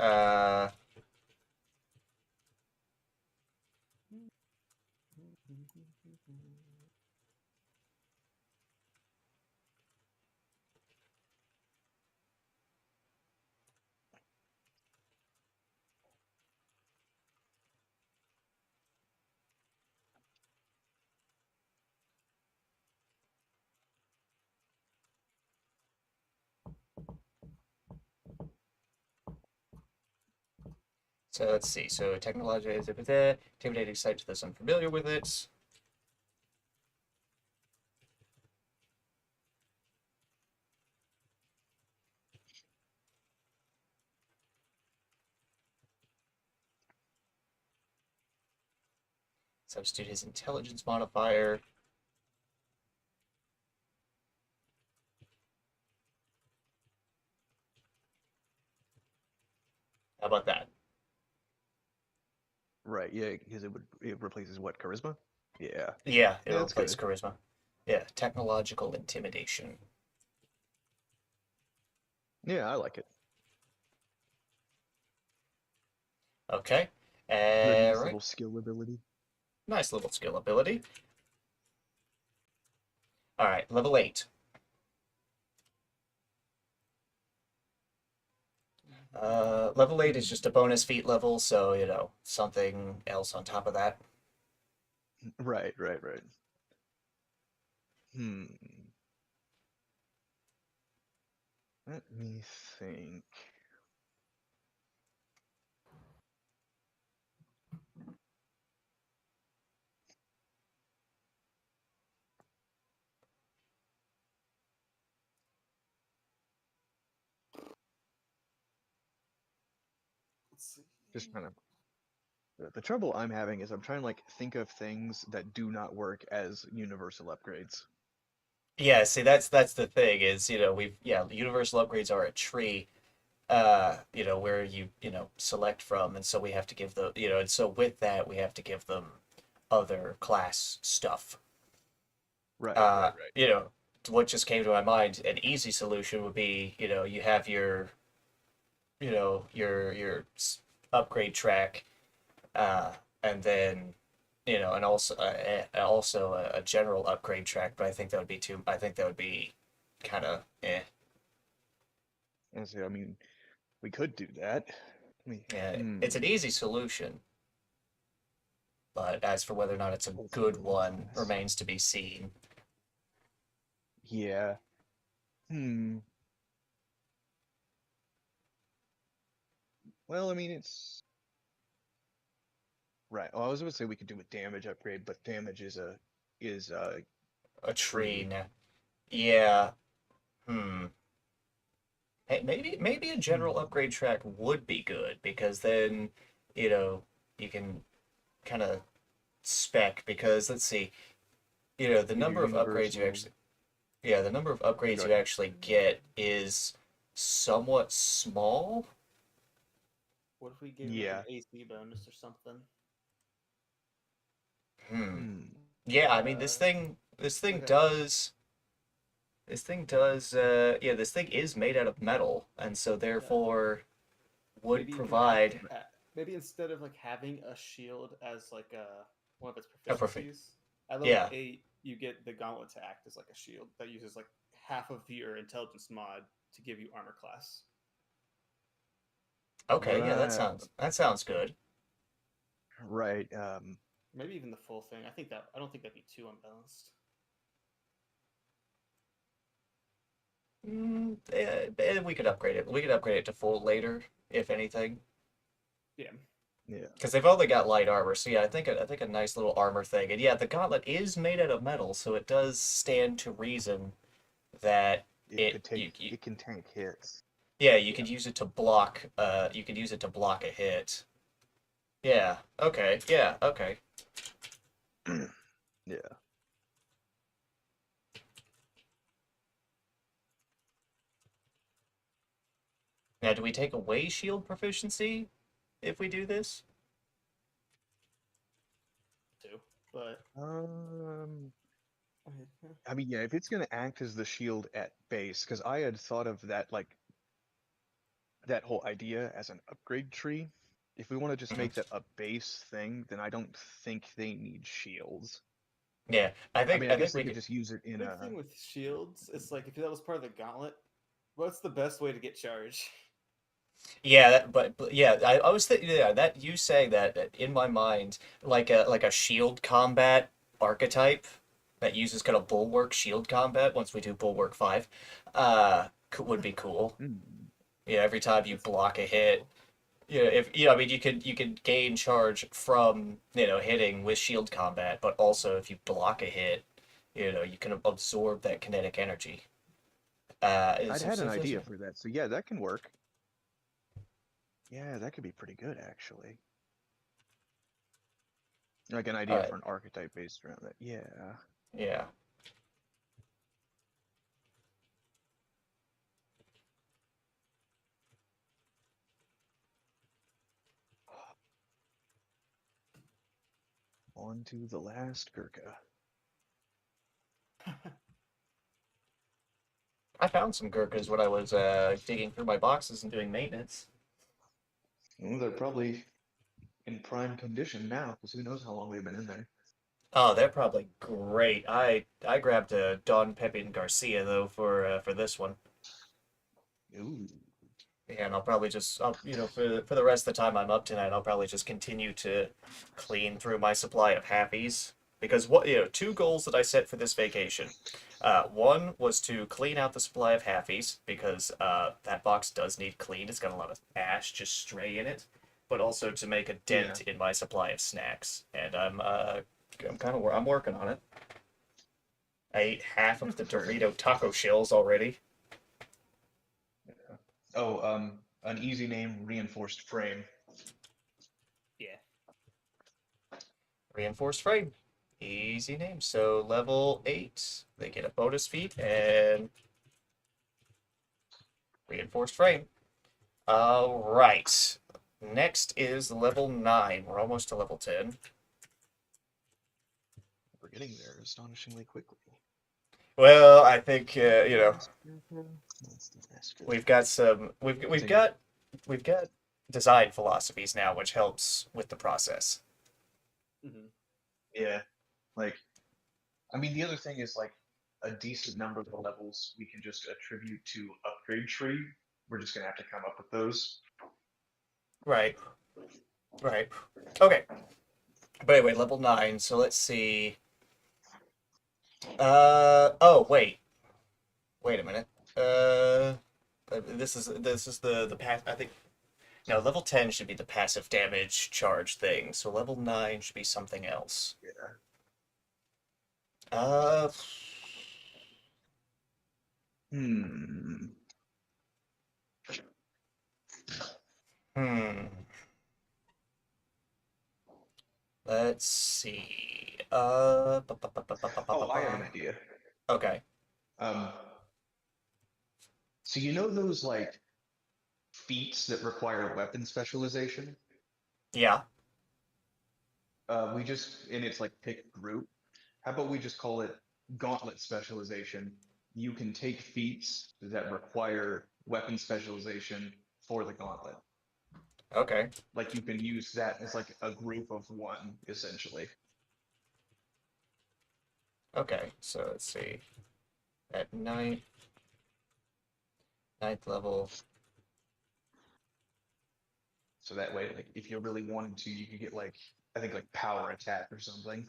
So let's see. So technology is intimidating sight to those unfamiliar with it. Substitute his intelligence modifier. How about that? Right, yeah, because it replaces what, charisma? Yeah. Yeah, Yeah, it'll that's replace good. charisma. Yeah, technological intimidation. Yeah, I like it. Okay. Very nice Right. little skill ability. Nice little skill ability. All right, level 8. Level 8 is just a bonus feat level, so, something else on top of that. Right, right, right. Hmm. Let me think. Let's see. Just kind of the trouble I'm having is I'm trying to like think of things that do not work as universal upgrades. Yeah, see, that's the thing is, universal upgrades are a tree, where you select from, and so we have to give and so with that we have to give them other class stuff. Right, right, right. What just came to my mind, an easy solution would be, you have your upgrade track, and then, and also a general upgrade track, but I think that would be kind of eh. And so I mean, we could do that. Yeah, it's an Hmm. easy solution, but as for whether or not it's a Let's good do one this. remains to be seen. Yeah. Hmm. Well, I mean, it's right. Oh, I was going to say we could do a damage upgrade, but damage is A tree tree. now. Yeah. Hmm. Hey, maybe a general Hmm. upgrade track would be good because then, you know, you can kind of spec because let's see, the We do number of upgrades you universal. actually the number of upgrades Go you ahead. actually get is somewhat small. What if we gave like an Yeah. AC bonus or something? Hmm. Hmm. Yeah, I mean Uh, okay. this thing is made out of metal, and so Yeah. therefore would Maybe you can have provide maybe instead of like having a shield as like one of its a perfect. proficiencies, at level Yeah. 8 you get the gauntlet to act as like a shield that uses like half of your intelligence mod to give you armor class. Okay. Yeah, Right. that sounds good. Right. Maybe even the full thing. I don't think that'd be too unbalanced. We could upgrade it. We could upgrade it to full later, if anything. Yeah. Yeah. Because they've only got light armor, so yeah, I think a nice little armor thing. And yeah, the gauntlet is made out of metal, so it does stand to reason that It can tank hits. yeah, you Yeah. could use it to block you could use it to block a hit. Yeah, okay, yeah, okay. Yeah. Now, do we take away shield proficiency if we do this? Too. But I mean, yeah, if it's gonna act as the shield at base, because I had thought of that that whole idea as an upgrade tree. If we want to just Mhm. make that a base thing, then I don't think they need shields. Yeah, I I mean, I guess think they we could could. just use it in big a. thing with shields, it's like if that was part of the gauntlet, what's the best way to get charge? Yeah, but yeah, I was thinking, yeah, that you saying that in my mind, like a shield combat archetype that uses kind of bulwark shield combat once we do bulwark 5, would be cool. Hmm. Yeah, every time you That's block a pretty hit, cool. if I mean you could gain charge from hitting with shield combat, but also if you block a hit, you can absorb that kinetic energy. I'd So, had so, an so, idea so- for that, so yeah, that can work. Yeah, that could be pretty good actually. Like an all idea right, for an archetype based around that. Yeah. yeah. On to the last Gurkha. I found some Gurkhas when I was digging through my boxes and doing maintenance. Well, they're probably in prime condition now, because who knows how long they've been in there. Oh, they're probably great. I grabbed a Don Pepin Garcia though for this one. Ooh. Yeah, and I'll probably just for the rest of the time I'm up tonight, I'll probably just continue to clean through my supply of happies because two goals that I set for this vacation. One was to clean out the supply of halfies because that box does need cleaned. It's got a lot of ash just stray in it, but also to make a dent in my supply of snacks. And I'm working on it. I ate half of the Fair Dorito enough. taco shells already. Oh, an easy name, reinforced frame. Yeah. Reinforced frame. Easy name. So level 8, they get a bonus feat and reinforced frame. All right. Next is level 9. We're almost to level 10. We're getting there astonishingly quickly. Well, I think we've got we've got design philosophies now, which helps with the process. Mm-hmm. Yeah, like, I mean, the other thing is like a decent number of the levels we can just attribute to upgrade tree. We're just gonna have to come up with those. Right. Right. Okay. But anyway, level 9. So let's see. Oh, wait. Wait a minute. This is the path. I think no, level 10 should be the passive damage charge thing. So level 9 should be something else. Yeah. Uh, Hmm. hmm. Let's see. Oh, I have an idea. Okay. Um, so you know those like feats that require weapon specialization? Yeah. We just and it's like pick group. How about we just call it gauntlet specialization? You can take feats that require weapon specialization for the gauntlet. Okay. Like you can use that as like a group of one, essentially. Okay. So let's see. At ninth level. So that way, like if you really wanted to, you could get like I think like power attack or something.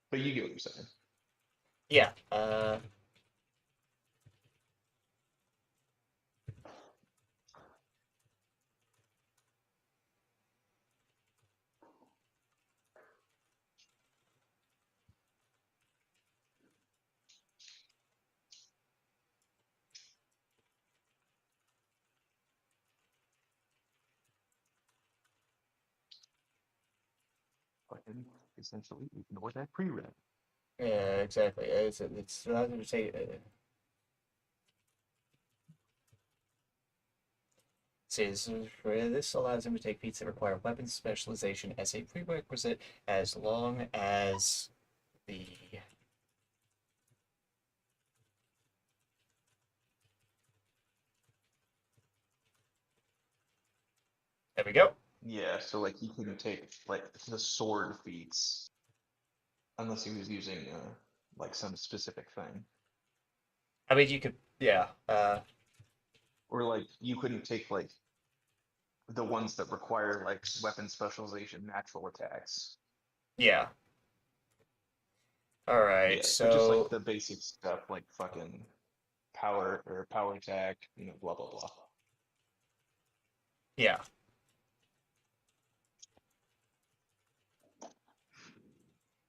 But you get what you're saying. Yeah. Fucking essentially ignore that pre-read. Yeah, exactly. It's allows him to take. This allows him to take feats that require weapons specialization as a prerequisite, as long as the there we go. Yeah, so like he couldn't take like the sword feats unless he was using like some specific thing. I mean, you could, yeah. Or like you couldn't take like the ones that require like weapon specialization, natural attacks. Yeah. All right. Yeah, but just like So the basic stuff like fucking power or power attack, blah blah blah. yeah.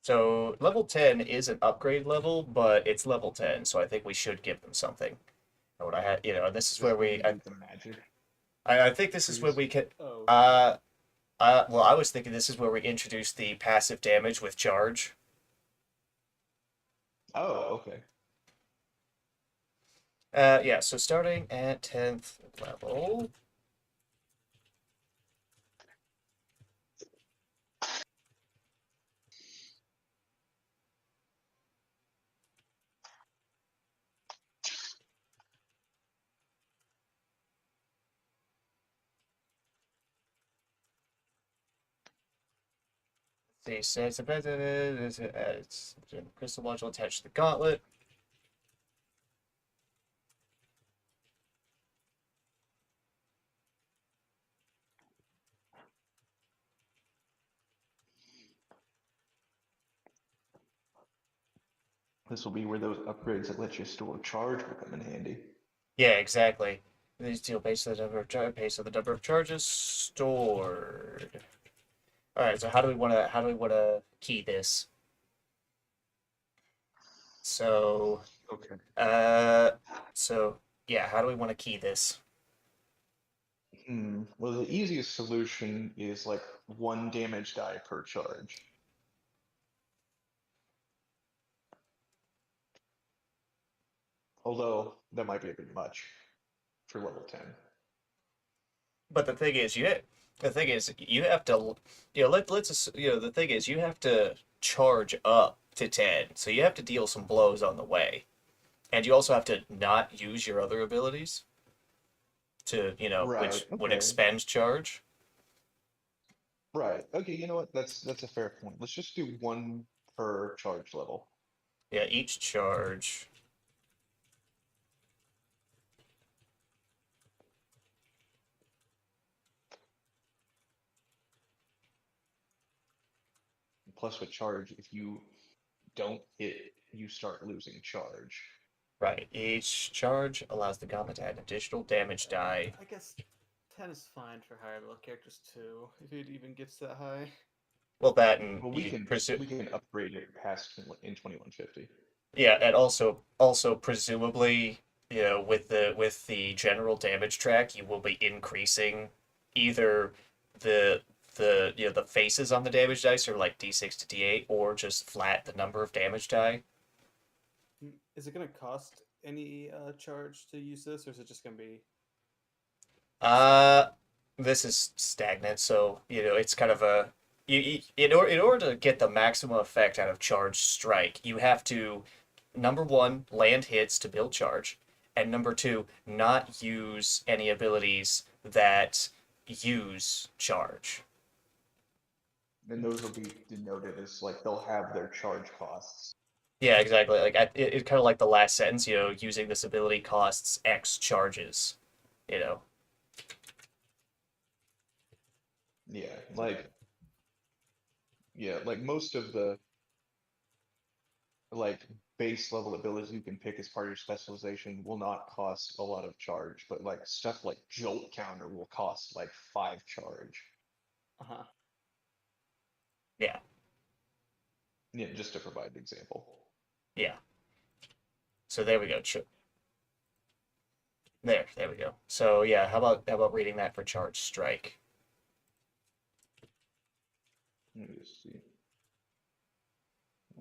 So level 10 is an upgrade level, but it's level 10, so I think we should give them something. What I had, this is where we. The magic. I think this is where we can. Oh, Well, I was thinking this is where we introduce the passive damage with charge. Oh, okay. Yeah. So starting at 10th level. The sets of it's crystal module attached to the gauntlet. This will be where those upgrades that let you store charge will come in handy. Yeah, exactly. These deal based on the number of charges stored. All right. So how do we want to key this? So Okay. So yeah, how do we want to key this? Well, the easiest solution is like 1 damage die per charge. Although that might be a bit much for level 10. But the thing is, you have to, the thing is, you have to charge up to 10, so you have to deal some blows on the way, and you also have to not use your other abilities to, Right, which would okay. expend charge. Right. Okay, you know what? That's a fair point. Let's just do 1 per charge level. Yeah, each charge. Plus with charge, if you don't hit, you start losing charge. Right, each charge allows the gauntlet to add an additional damage die. I guess 10 is fine for higher level characters too, if it even gets that high. Well, that and Well, we you can upgrade it past in 2150. Yeah, and also presumably, with the general damage track, you will be increasing either the the faces on the damage dice are like D6 to D8 or just flat the number of damage die. Is it going to cost any charge to use this, or is it just going to be? This is stagnant, so it's kind of a in order to get the maximum effect out of charge strike, you have to number one, land hits to build charge, and number two, not use any abilities that use charge. And those will be denoted as like they'll have their charge costs. Yeah, exactly. Like it's kind of like the last sentence, using this ability costs X charges, you know. Yeah, like most of the like base level abilities you can pick as part of your specialization will not cost a lot of charge, but like stuff like Jolt Counter will cost like 5 charge. Uh-huh. Yeah. Yeah, just to provide an example. Yeah. So there we go. There we go. So yeah, how about reading that for Charge Strike? Let me just see.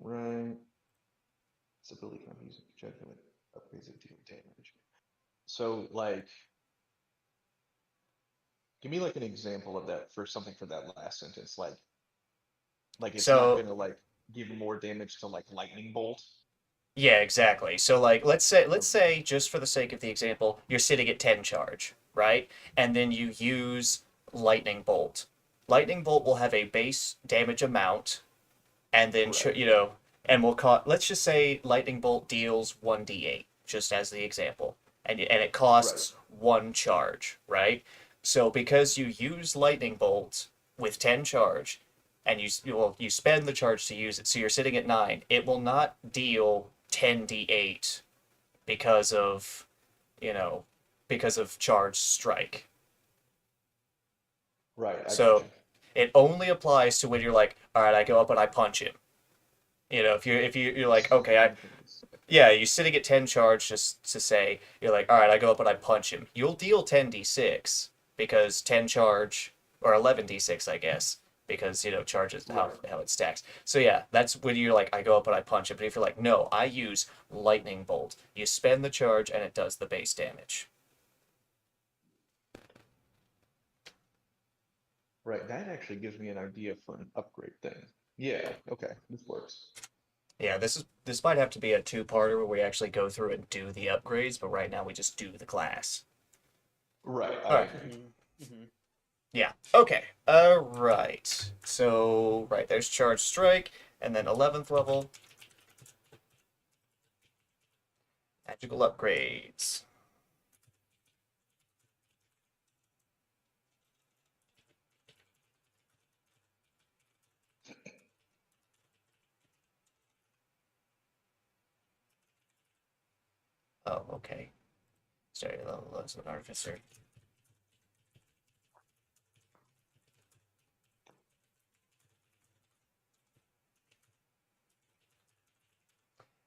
Right. This ability can be used to projectile upgrades and deal damage. So like give me like an example of that for something for that last sentence. Like it's not So gonna like give more damage to like lightning bolt. yeah, exactly. So like let's Okay. say just for the sake of the example, you're sitting at 10 charge, right? And then you use Lightning Bolt. Lightning Bolt will have a base damage amount and then Correct. and we'll call let's just say Lightning Bolt deals 1d8 just as the example. And it Right. costs 1 charge, right? So because you use Lightning Bolt with 10 charge and you spend the charge to use it, so you're sitting at 9, it will not deal 10d8 because of, you know, because of charge strike. Right. I So gotcha. it only applies to when you're like, all right, I go up and I punch him. If you're like, okay, yeah, you're sitting at 10 charge just to say, you're like, all right, I go up and I punch him. You'll deal 10d6 because 10 charge, or 11d6, I guess, because, charges how, Right. how it stacks. So yeah, that's when you're like, I go up and I punch him. But if you're like, no, I use Lightning Bolt, you spend the charge and it does the base damage. Right. That actually gives me an idea for an upgrade thing. Yeah. Okay. This works. Yeah, this might have to be a two-parter where we actually go through and do the upgrades, but right now we just do the class. Right. I All right. agree. Mm-hmm. Yeah. Okay. All right. So, right, there's Charge Strike, and then 11th level, magical upgrades. Oh, okay. Starting level as an Artificer.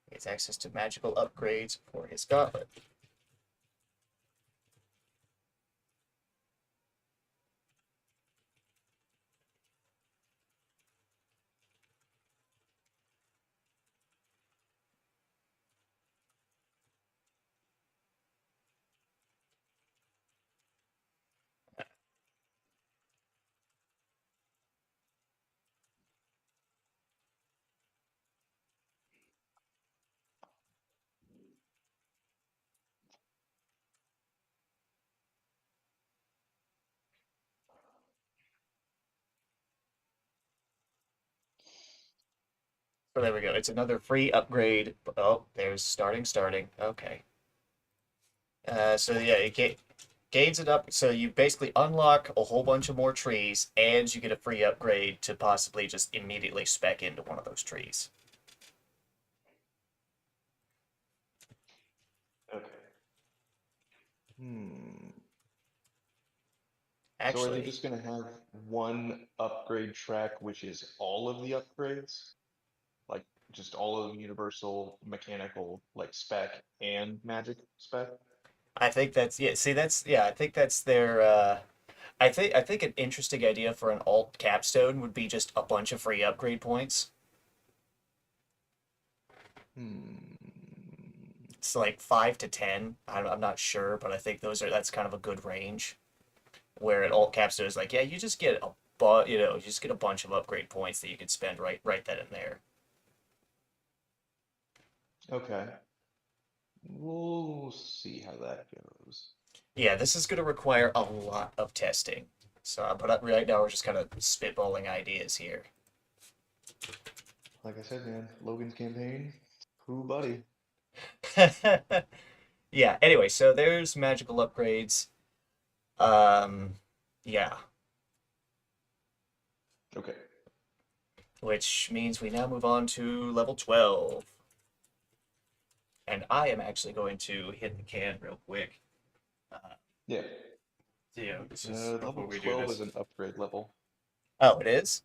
He has access to magical upgrades for his gauntlet. So there we go. It's another free upgrade. Oh, there's starting. Okay. So yeah, gains it up. So you basically unlock a whole bunch of more trees, and you get a free upgrade to possibly just immediately spec into one of those trees. Okay. Hmm. So are they Actually, just gonna have one upgrade track, which is all of the upgrades? Like just all of the universal mechanical like spec and magic spec? I think that's yeah. See, that's yeah. I think that's their. I think an interesting idea for an alt capstone would be just a bunch of free upgrade points. Hmm. It's like 5 to 10. I'm not sure, but I think that's kind of a good range. Where an alt capstone is like, yeah, you just get you just get a bunch of upgrade points that you can spend right then and there. Okay. We'll see how that goes. Yeah, this is going to require a lot of testing. So, but right now we're just kind of spitballing ideas here. Like I said, man, Logan's campaign. Who, buddy? Yeah, anyway, so there's magical upgrades. Um, yeah. Okay. Which means we now move on to level 12. And I am actually going to hit the can real quick. Yeah. This is before Level we do 12 this. is an upgrade level. Oh, it is?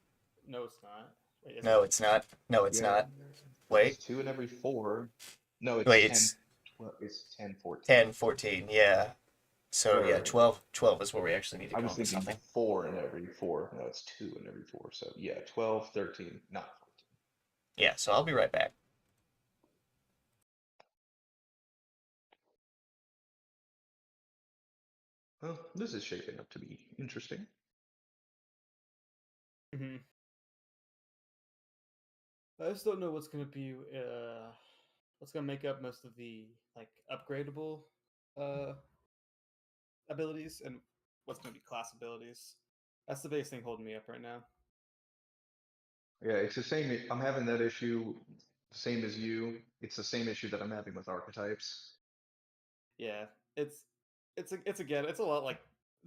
No, it's not. Wait, is No, it? it's not. No, it's Yeah. not. It's Wait. 2 in every 4. No, it's Wait, 10. it's It's 10, 14. 10, 14. Yeah. So, yeah, Or 12 is where we actually need to I come was up with thinking something. 4 in every 4. No, it's 2 in every 4. So yeah, 12, 13, not 14. Yeah, so I'll be right back. Well, this is shaping up to be interesting. Mm-hmm. I just don't know what's gonna be what's gonna make up most of the like upgradable uh abilities and what's gonna be class abilities. That's the biggest thing holding me up right now. Yeah, it's the same. I'm having that issue, same as you. It's the same issue that I'm having with archetypes. Yeah, it's again it's a lot like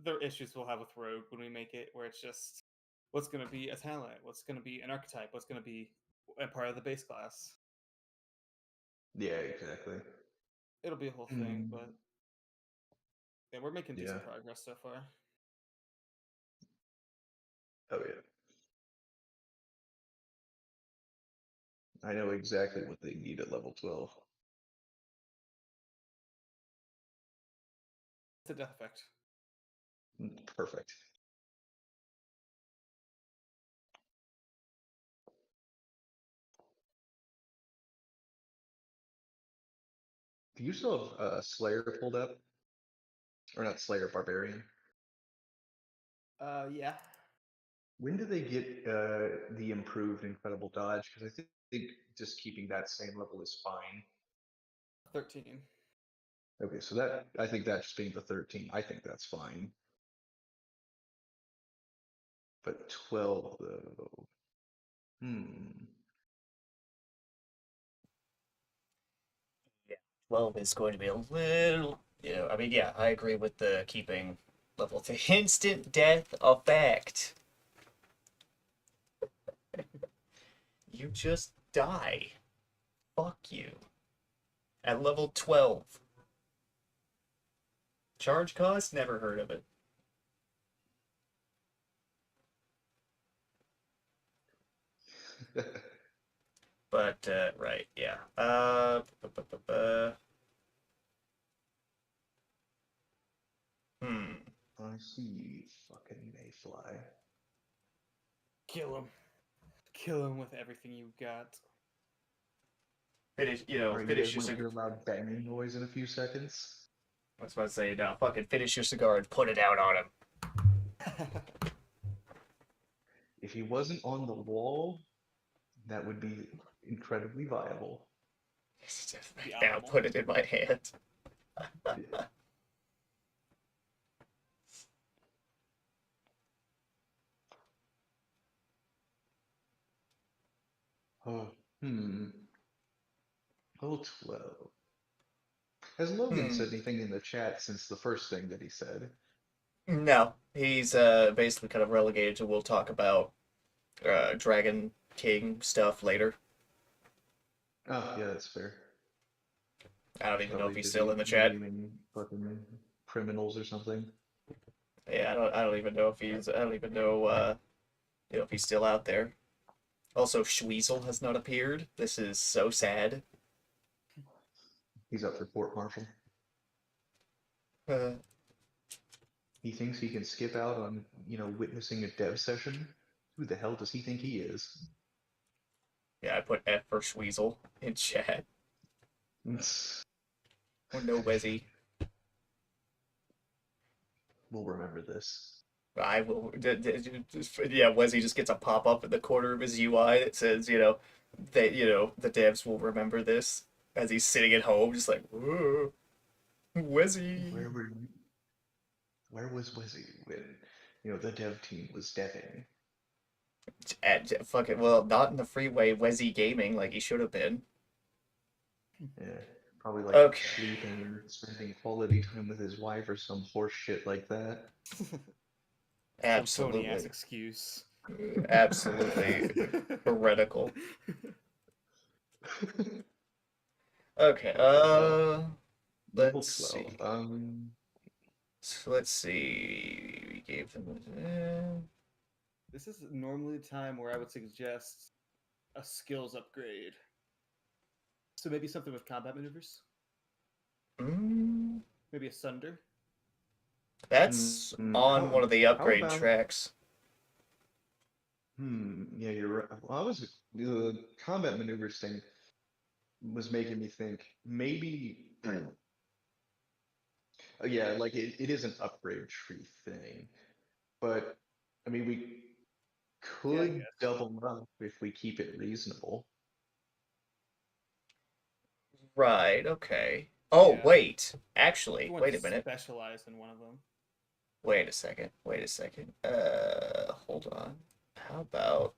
the issues we'll have with Rogue when we make it, where it's just what's gonna be a talent, what's gonna be an archetype, what's gonna be a part of the base class. Yeah, exactly. It'll be a whole thing, but yeah, we're making Yeah. decent progress so far. Oh yeah. I know exactly what they need at level 12. It's a death effect. Perfect. Do you still have Slayer pulled up? Or not Slayer, Barbarian? Yeah. When do they get the improved Incredible Dodge? Because I think just keeping that same level is fine. 13. Okay, so that I think that just being the 13, I think that's fine. But 12 though. 12 is going to be a little, I mean, yeah, I agree with the keeping level 3. Instant death effect. You just die. Fuck you. At level 12. Charge cost? Never heard of it. But, right, yeah. I see fucking Mayfly. Kill him. Kill him with everything you got. Finish, Alright, you finish guys your want to hear cigar. a loud banging noise in a few seconds? I was about to say, now, fucking finish your cigar and put it out on him. If he wasn't on the wall, that would be incredibly viable. Now put it in my hand. Yeah. Oh, Level 12. Has Logan said anything in the chat since the first thing that he said? No, he's basically kind of relegated to we'll talk about Dragon King stuff later. Oh, yeah, that's fair. I don't He's even know if probably he's busy still in the chat. naming fucking criminals or something. Yeah, I don't even know if he's I don't even know if he's still out there. Also, Schweezel has not appeared. This is so sad. He's up for court martial. Uh, He thinks he can skip out on, witnessing a dev session? Who the hell does he think he is? yeah, I put F for Schweezel in chat. Or no Wezzy. We'll remember this. I will. Yeah, Wezzy just gets a pop up in the corner of his UI that says, that the devs will remember this as he's sitting at home, just like, whoa, Wezzy. Where was Wizzy when, the dev team was deving? At fucking well, not in the freeway Wezzy gaming like he should have been. Yeah, probably Okay. sleeping and spending quality time with his wife or some horse shit like that. Some phony ass Absolutely. excuse. Absolutely heretical. Okay, Level let's 12. see. So let's see. We gave them. This is normally the time where I would suggest a skills upgrade. So maybe something with combat maneuvers. Mm, Maybe a Sunder. that's on one of the How upgrade about tracks. Yeah, you're right. Well, I was the combat maneuvers thing was making me think maybe. Yeah, like it is an upgrade tree thing, but I mean we Yeah, I could guess. double up if we keep it reasonable. Right, okay. Oh, Yeah. wait. If you Actually, want wait to a minute. specialize in one of them. Wait a second. Wait a second. Hold on. How about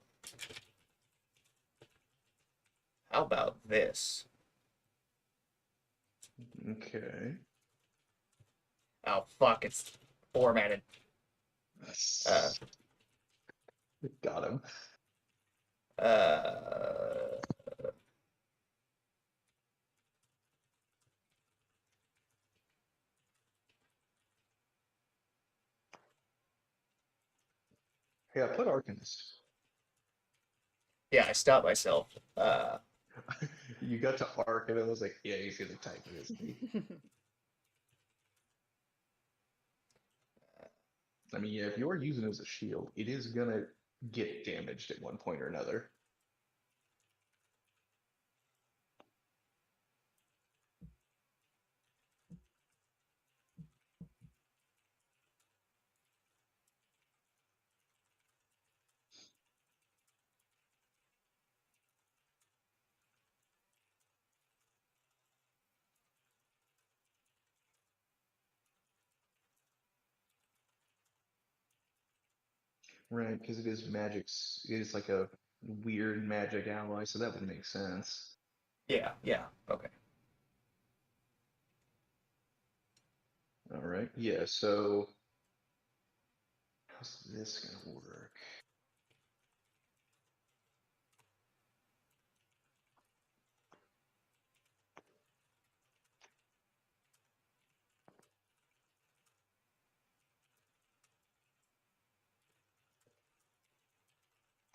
how about this? Okay. Oh fuck, it's formatted. Uh Got him. uh Yeah, put Arcanist. yeah, I stopped myself. You got to Arc and it was like, yeah, he's gonna type it, isn't he? I mean, yeah, if you're using it as a shield, it is gonna get damaged at one point or another. Right, because it is magic's. It is like a weird magic ally, so that would make sense. Yeah, yeah, okay. All right, yeah. So how's this gonna work?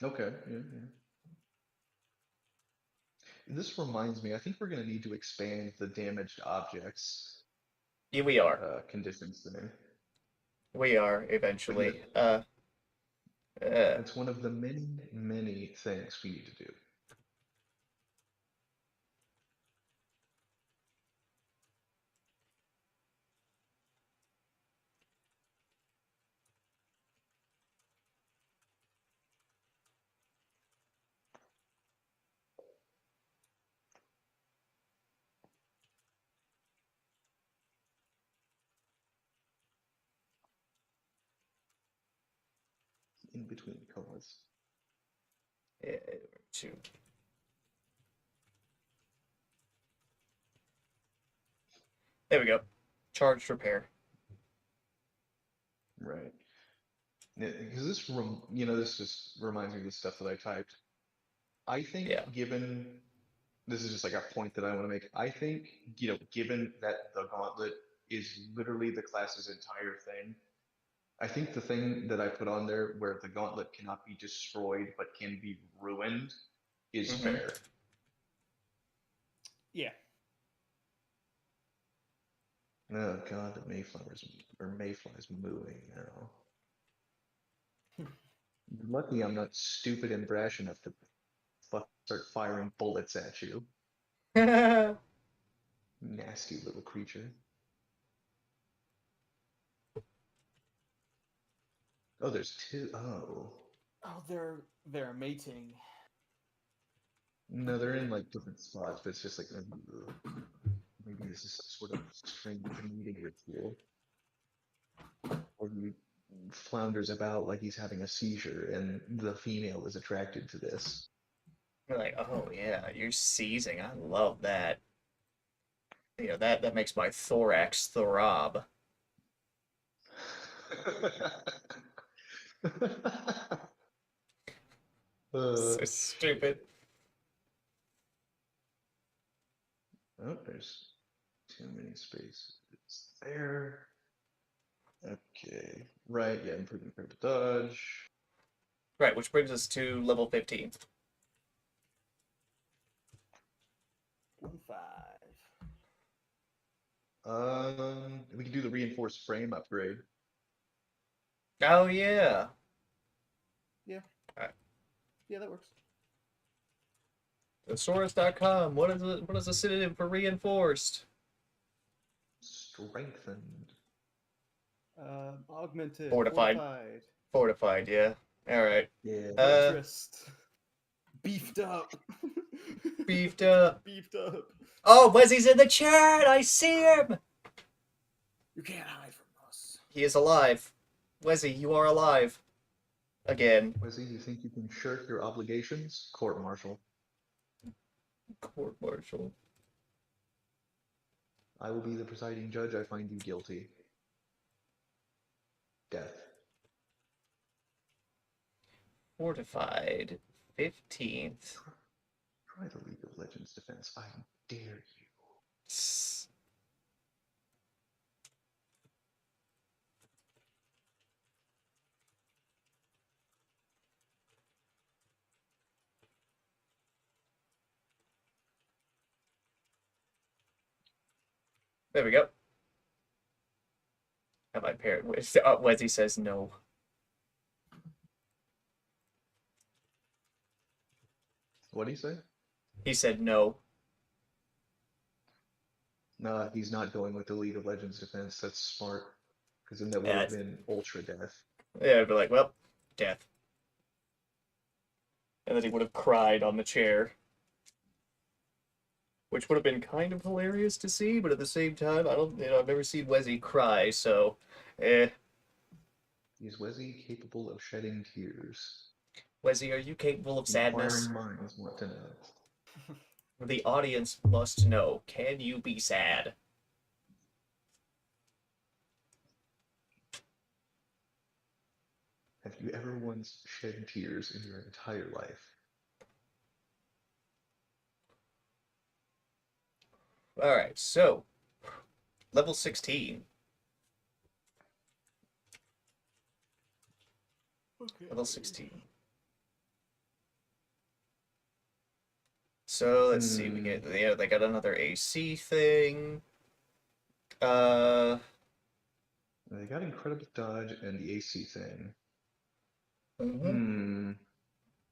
Okay, yeah, yeah. This reminds me. I think we're gonna need to expand the damaged objects Yeah, we are. conditions there. We are But yeah, eventually. Uh it's one of the many, many things we need to do. In between colors. two. There we go. Charged repair. Right. Because this just reminds me of the stuff that I typed. I think, Yeah. given this is just like a point that I want to make, I think, given that the gauntlet is literally the class's entire thing, I think the thing that I put on there where the gauntlet cannot be destroyed but can be ruined is Mm-hmm. fair. Yeah. Oh god, the Mayfly's moving now. Lucky I'm not stupid and brash enough to start firing bullets at you. Nasty little creature. Oh, there's two. Oh. Oh, they're mating. No, they're in like different spots, but it's just like maybe this is some sort of strange meeting ritual. Or he flounders about like he's having a seizure, and the female is attracted to this. You're like, oh yeah, you're seizing. I love that. You know, that makes my thorax throb. So stupid. Oh, there's too many spaces there. Okay, right, yeah, improving critical dodge. Right, which brings us to level 15. 1-5. We can do the reinforced frame upgrade. Oh, yeah. Yeah. Alright. Yeah, that works. Thesaurus.com. What is a synonym for reinforced? Strengthened. Augmented. Fortified. Fortified. Fortified, yeah. Alright. Yeah. Buttressed. Beefed up. Beefed up. Beefed up. Oh, Wesley's in the chat! I see him! You can't hide from us. He is alive. Wesley, you are alive. Again. Wizzy, you think you can shirk your obligations? Court martial. Court martial. I will be the presiding judge. I find you guilty. Death. Fortified. 15th. Try the League of Legends defense. I dare you. There we go. And my parent, Wesley says no. What do you say? He said no. No, he's not going with the League of Legends defense. That's smart. Because then that would have been ultra death. Yeah, I'd be like, well, death. And then he would have cried on the chair. Which would have been kind of hilarious to see, but at the same time, I've never seen Wesley cry, so, Is Wesley capable of shedding tears? Wesley, are you capable of sadness? Inquiring minds want to know. The audience must know. Can you be sad? Have you ever once shed tears in your entire life? Alright, so, level 16. Okay. Level 16. So, let's see, they got another AC thing. They got incredible dodge and the AC thing.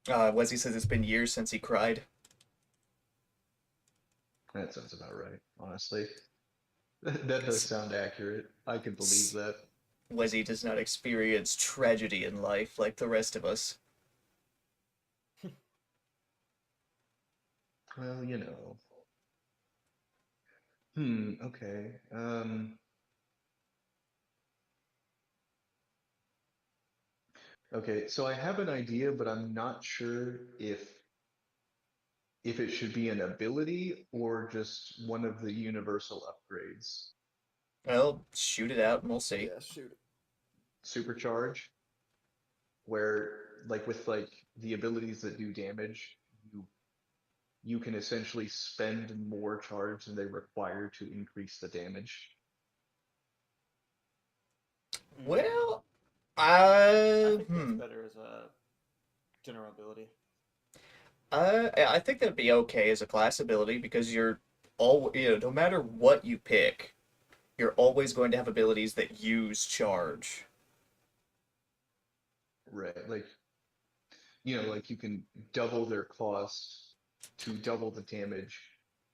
Wesley says it's been years since he cried. That sounds about right, honestly. That does sound accurate. I can believe that. Wesley does not experience tragedy in life like the rest of us. Well, you know. Okay. Okay, so I have an idea, but I'm not sure if it should be an ability or just one of the universal upgrades. Well, shoot it out and we'll see. Yeah, shoot it. Supercharge, where like with like the abilities that do damage, you can essentially spend more charge than they require to increase the damage. Well, I think that's better as a general ability. I think that'd be okay as a class ability because you're no matter what you pick, you're always going to have abilities that use charge. Right, like like you can double their cost to double the damage,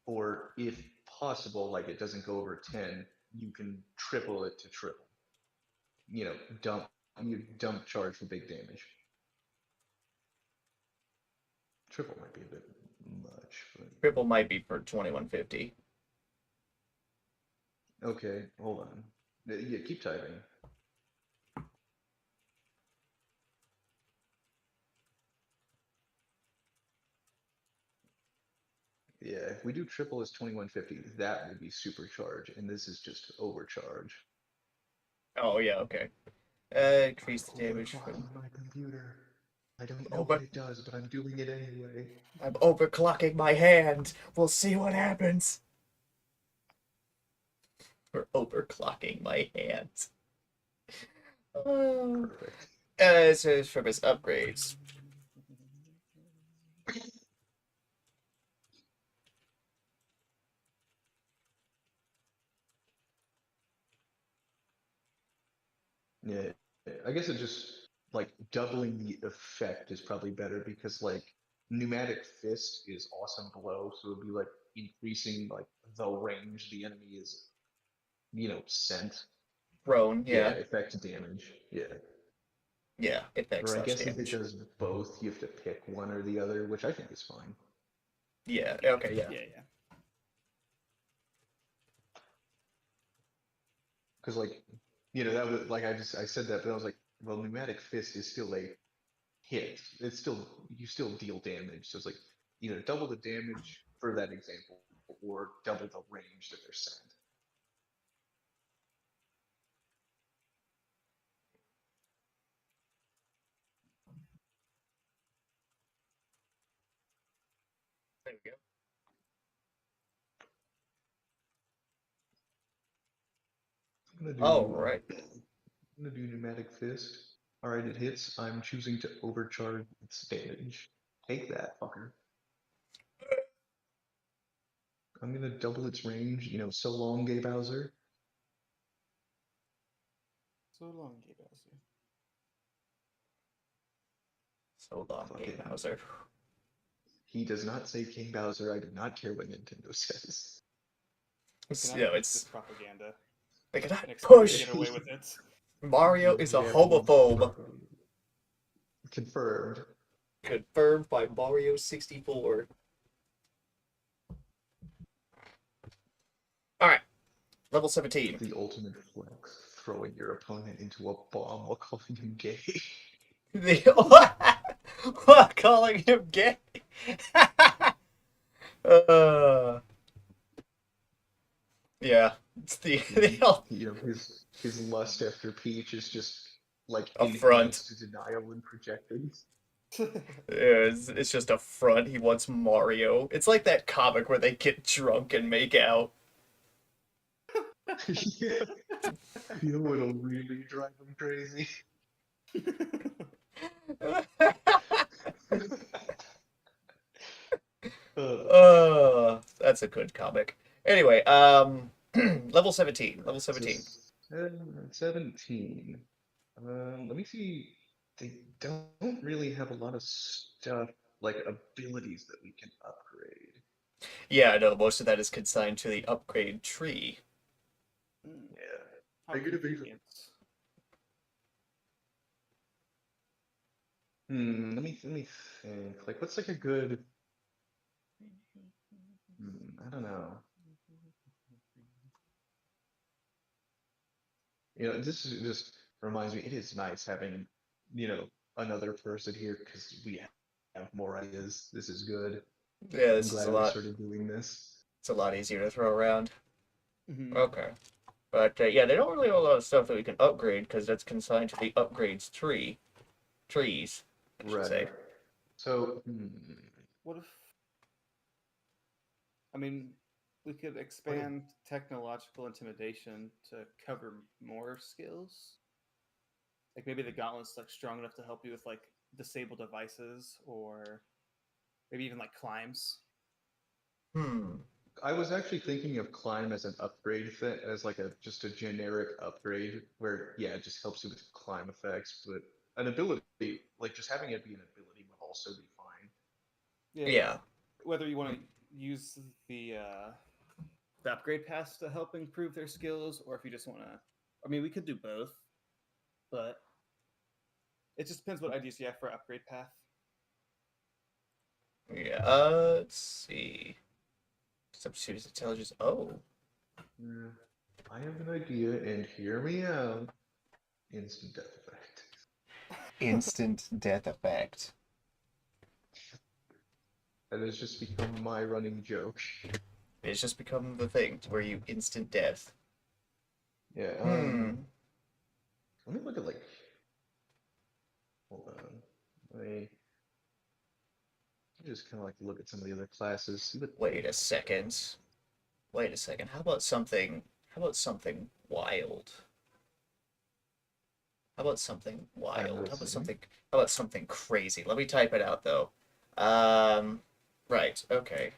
or if possible, like it doesn't go over 10, you can triple it to triple. Dump charge for big damage. Triple might be a bit much, but Triple might be for 2150. okay, hold on. Yeah, keep typing. Yeah, if we do triple as 2150, that would be supercharge, and this is just overcharge. Oh yeah, okay. Increase the damage Overclock from my computer. I don't know what it does, but I'm doing it anyway. I'm overclocking my hand. We'll see what happens. We're overclocking my hand. Perfect. So from his upgrades. Yeah, I guess it just like doubling the effect is probably better because like pneumatic fist is awesome blow, so it'd be like increasing like the range the enemy is, sent. Prone, Yeah, yeah. effect damage. Yeah. Yeah, effect Or I slash guess if it damage. does both, you have to pick one or the other, which I think is fine. Yeah, okay, yeah. Yeah. Because like, that was like I said that, but I was like, well, pneumatic fist is still a hit. It's still you still deal damage. So it's like either double the damage for that example, or double the range that they're sent. There we go. I'm gonna All do right. I'm gonna do pneumatic fist. All right, it hits. I'm choosing to overcharge its damage. Take that, fucker. I'm gonna double its range. So long, Gay Bowser. So long, Gabe Bowser. So long, Fuck Game it. Bowser. He does not say King Bowser. I do not care what Nintendo says. It's, Cannot push it's this propaganda they cannot and expect push. to get away with it. Mario is a Japanese homophobe. propaganda. Confirmed. Confirmed by Mario 64. Alright. Level 17. The ultimate flex. Throwing your opponent into a bomb while calling him gay. What? Calling him gay? Yeah. It's His lust after Peach is just like a front. enhanced denial and projecting. It's just a front. He wants Mario. It's like that comic where they get drunk and make out. Yeah. What'll really drive him crazy? That's a good comic. Anyway, level 17. Level 17. 17. Let me see. They don't really have a lot of stuff like abilities that we can upgrade. Yeah, I know most of that is consigned to the upgrade tree. Yeah. How Negative convenient. Let me think. Like, what's like a good? I don't know. This is just reminds me. It is nice having, another person here because we have more ideas. This is good. Yeah, I'm this is a glad we lot. started doing this. It's a lot easier to throw around. Mm-hmm. Okay. But yeah, they don't really have a lot of stuff that we can upgrade because that's consigned to the upgrades tree. Trees, I should say. So, What if? I mean, we could expand technological intimidation to cover more skills. Like maybe the gauntlet's like strong enough to help you with like disable devices, or maybe even like climbs. I was actually thinking of climb as an upgrade fit, as like just a generic upgrade where it just helps you with climb effects, but an ability like just having it be an ability would also be fine. Yeah. Whether you want to use the upgrade pass to help improve their skills, or if you just want to. I mean, we could do both, but it just depends what ideas you have for upgrade path. Yeah. Let's see. Substitute intelligence. Oh. I have an idea, and hear me out. Instant death effect. Instant death effect. That has just become my running joke. It's just become the thing where you instant death. Yeah. Let me look at like. Hold on. just kind of like look at some of the other classes. See what Wait a second. Wait a second. How about something? How about something wild? How about something wild? How about something? How about something crazy? Let me type it out though. Right. Okay.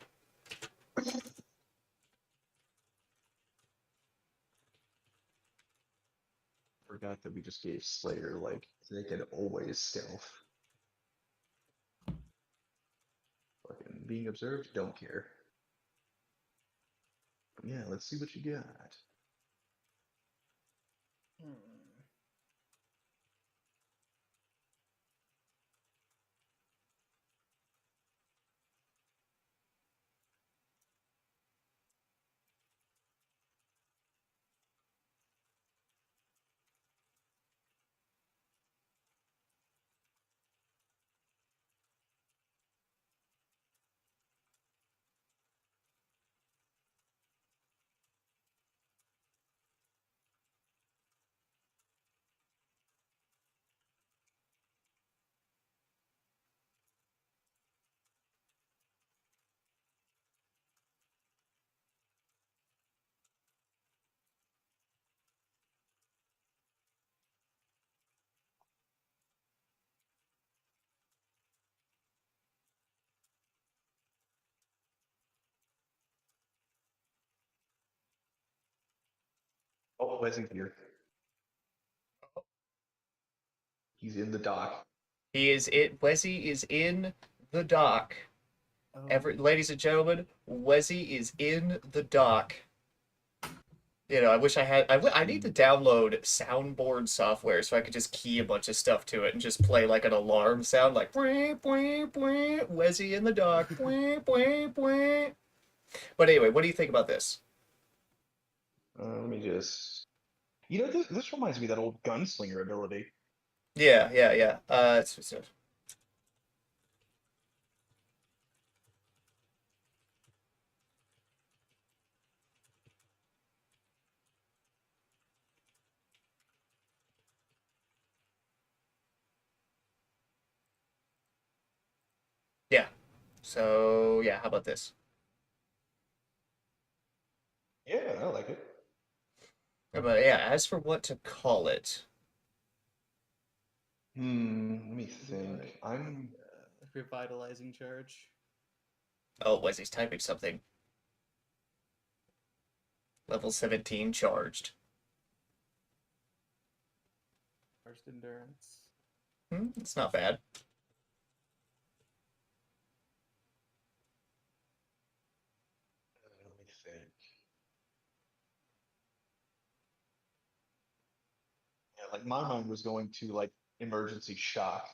Forgot that we just gave Slayer like they can always stealth. Fucking being observed, don't care. Yeah, let's see what you got. Oh, Wesley's here. He's in the dock. He is it. Wezzy is in the dock. Ladies and gentlemen, Wezzy is in the dock. You know, I wish I had. I need to download soundboard software so I could just key a bunch of stuff to it and just play like an alarm sound, like "bwee, bwee, bwee, Wezzy in the dock." Bwee, bwee, bwee. But anyway, what do you think about this? Let me just. You know, this reminds me of that old gunslinger ability. Yeah, yeah, yeah. Yeah. So yeah, how about this? Yeah, I like it. But yeah, as for what to call it, Let me think. I'm revitalizing charge. oh, Wesley's typing something. Level 17 charged. Charged endurance. It's not bad. let me think. Yeah, like my mind was going to like emergency shock.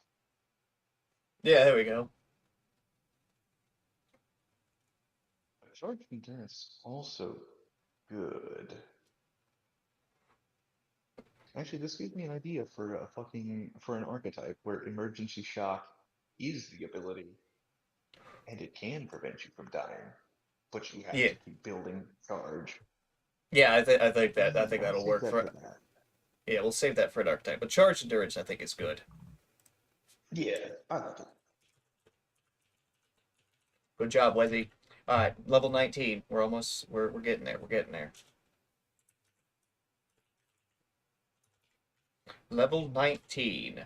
Yeah, there we go. Charge endurance also good. Actually, this gave me an idea for a for an archetype where emergency shock is the ability, and it can prevent you from dying, but you have Yeah, to keep building charge. yeah. I think that I think I'll that'll save work that for. for that. Yeah, we'll save that for an archetype. But charge endurance, I think, is good. Yeah, I like it. Good job, Wezzy. All right, level 19. We're getting there. We're getting there. Level 19.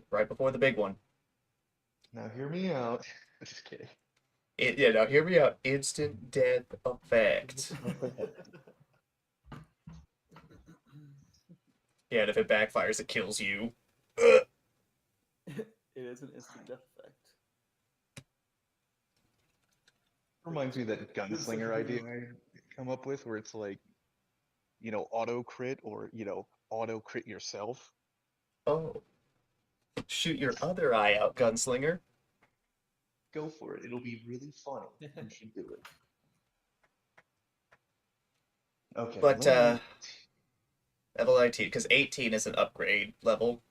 Right before the big one. Now hear me out. Just kidding. Yeah, now hear me out. Instant death effect. Yeah, and if it backfires, it kills you. It is an instant death effect. Reminds me of that gunslinger idea I come up with, where it's like, auto crit or auto crit yourself. Oh, shoot your other eye out, gunslinger. Go for it. It'll be really funny. You should do it. Okay, But level 19. level 19, because 18 is an upgrade level.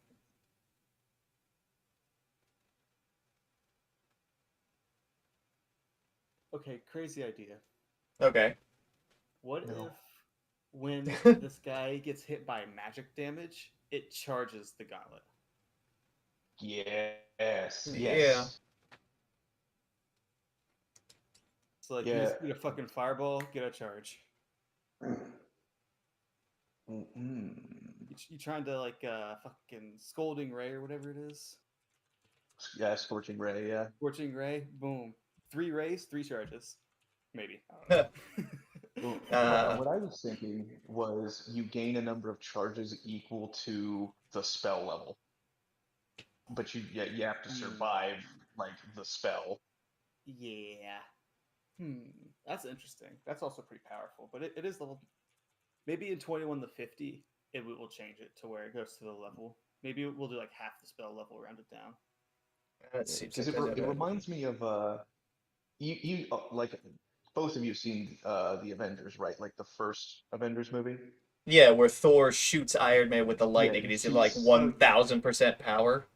Okay, crazy idea. Okay. What No. if when this guy gets hit by magic damage, it charges the gauntlet? Yes, Yeah. yes. So like you Yeah. just eat a fucking fireball, get a charge. You trying to like fucking scolding ray or whatever it is. Yeah, scorching ray. Yeah. Scorching ray, boom. 3 rays, 3 charges. Maybe. I don't know. Well, what I was thinking was you gain a number of charges equal to the spell level, but you have to survive like the spell. Yeah. That's interesting. That's also pretty powerful, but it is level. Maybe in 21 to 50, it will change it to where it goes to the level. Maybe we'll do like half the spell level, round it down. That seems Because like it reminds me of you like both of you have seen the Avengers, right? Like the first Avengers movie. yeah, where Thor shoots Iron Man with the Yeah, lightning, and he he's in like shoots. 1000% power.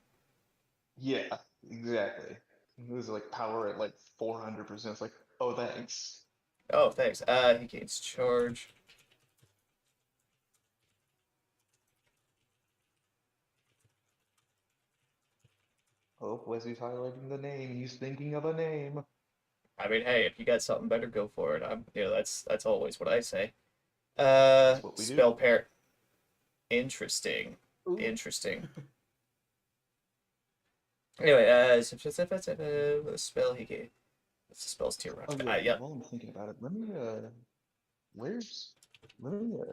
Yeah, exactly. It was like power at like 400%. It's like, oh, thanks. Oh, thanks. He gains charge. Oh, Wesley's highlighting the name. He's thinking of a name. I mean, hey, if you got something better, go for it. That's always what I say. That's what we do. Spell pair. Interesting. Ooh. Interesting. Anyway, the spell he gave. What's the spell's tier Oh round? yeah. Yep. While I'm thinking about it, let me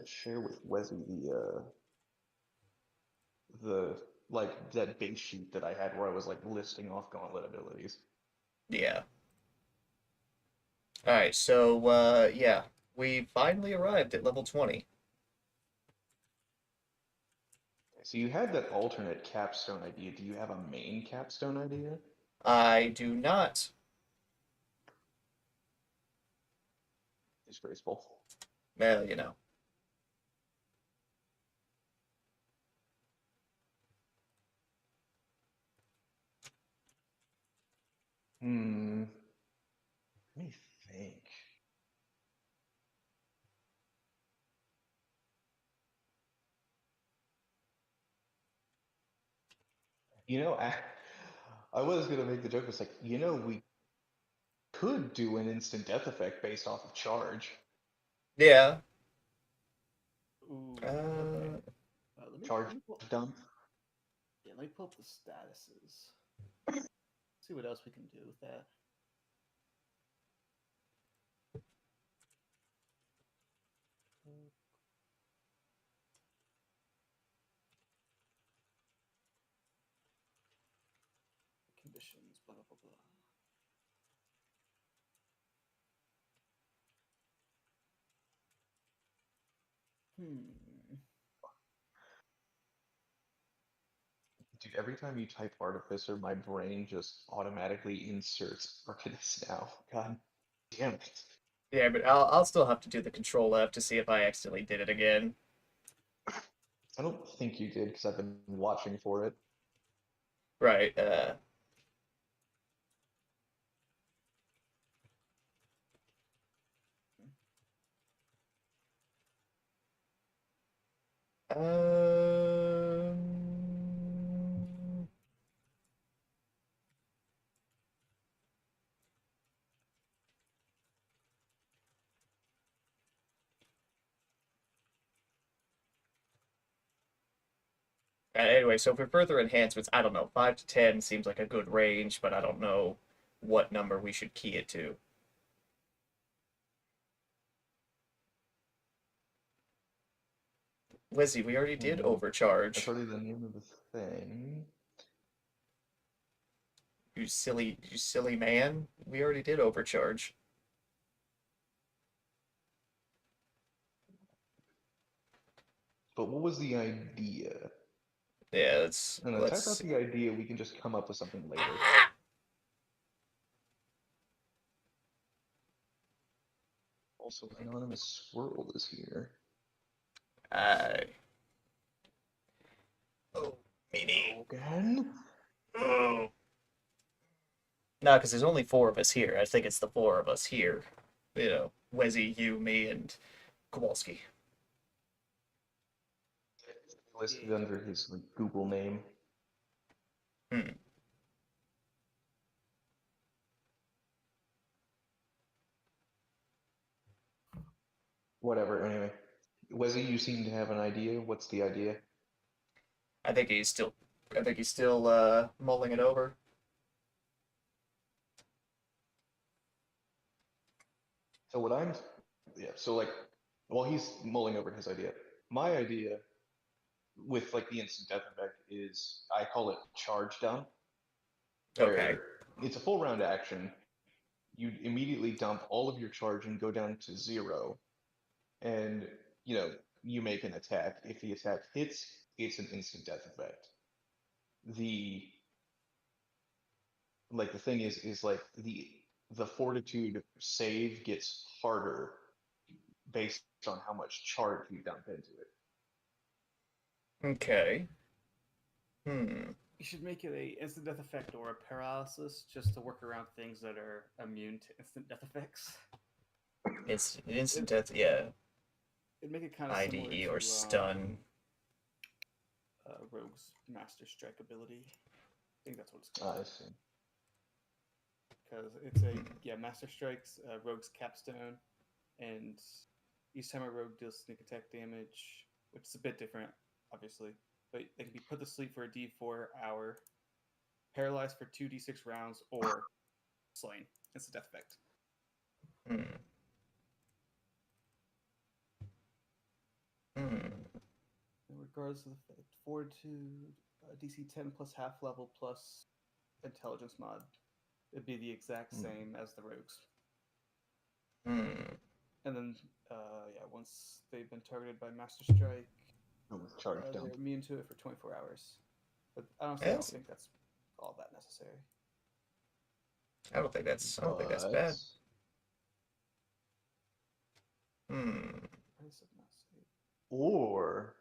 share with Wesley the like that big sheet that I had where I was like listing off gauntlet abilities. Yeah. Alright, so, yeah. We finally arrived at level 20. So you had that alternate capstone idea. Do you have a main capstone idea? I do not. Disgraceful. Well, you know. Let me think. You know, I was gonna make the joke. It's like, we could do an instant death effect based off of charge. Yeah. Ooh. Uh, Okay. Charge dump. Yeah, let me pull up the statuses. See what else we can do with that. Conditions, blah, blah, blah, blah. Dude, every time you type Artificer, my brain just automatically inserts Arcanist now. God damn it. yeah, but I'll still have to do the control F to see if I accidentally did it again. I don't think you did because I've been watching for it. Right, um... Anyway, so for further enhancements, I don't know. 5 to 10 seems like a good range, but I don't know what number we should key it to. Lizzie, we already did That's overcharge. already the name of the thing. You silly man. We already did overcharge. But what was the idea? Yeah, No, let's type out see. the idea. We can just come up with something later. Also, Anonymous Swirl is here. Oh, meanie. Again? Oh. No, because there's only 4 of us here. I think it's the 4 of us here. You know, Wezzy, you, me, and Kowalski. Listed under his like, Google name. Hmm. whatever. Anyway, Wesley, you seem to have an idea. What's the idea? I think he's still mulling it over. So what I'm, yeah. So like, while he's mulling over his idea, my idea with like the instant death effect is I call it charge down, Okay. where it's a full round action. You immediately dump all of your charge and go down to 0, and you make an attack. If the attack hits, it's an instant death effect. The the thing is like the fortitude save gets harder based on how much charge you dump into it. Okay. Hmm. You should make it a instant death effect or a paralysis, just to work around things that are immune to instant death effects. It's instant death, yeah. It'd make it kind of IDE similar or to, stun. Rogue's Master Strike ability. I think that's what it's I called. see. Because it's a Master Strike's Rogue's Capstone, and each time a rogue deals sneak attack damage, which is a bit different, obviously, but they can be put to sleep for a D4 hour, paralyzed for 2d6 rounds, or slain. It's a death effect. Hmm. Hmm. Regardless of the effect, fortitude, DC 10 plus half level plus intelligence mod. It'd be the exact same as the rogues. Hmm. And then, once they've been targeted by Master Strike, Charge they're down. immune to it for 24 hours. But I don't Yes. think that's all that necessary. I don't think that's bad. Hmm. Or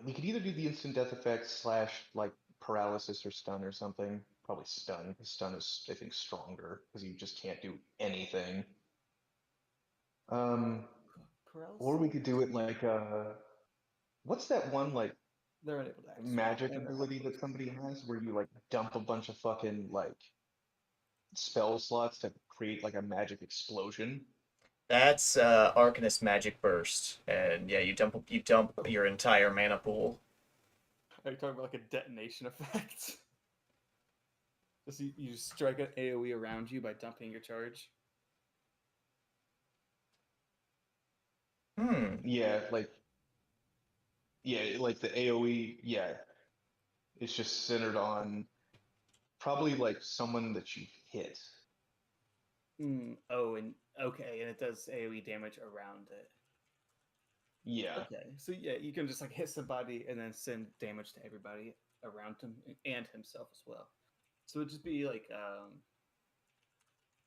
we could either do the instant death effect / like paralysis or stun or something. Probably stun, because stun is, I think, stronger because you just can't do anything. Paralysis? Or we could do it like what's that one like They're unable to act. magic ability that somebody has where you like dump a bunch of fucking like spell slots to create like a magic explosion? That's Arcanist Magic Burst, and yeah, you dump your entire mana pool. Are you talking about like a detonation effect? Just you strike an AoE around you by dumping your charge. Hmm. Yeah, like the AoE, yeah. It's just centered on probably like someone that you hit. Oh, and okay, and it does AoE damage around it. Yeah. Okay, so yeah, you can just like hit somebody and then send damage to everybody around him and himself as well. So it'd just be like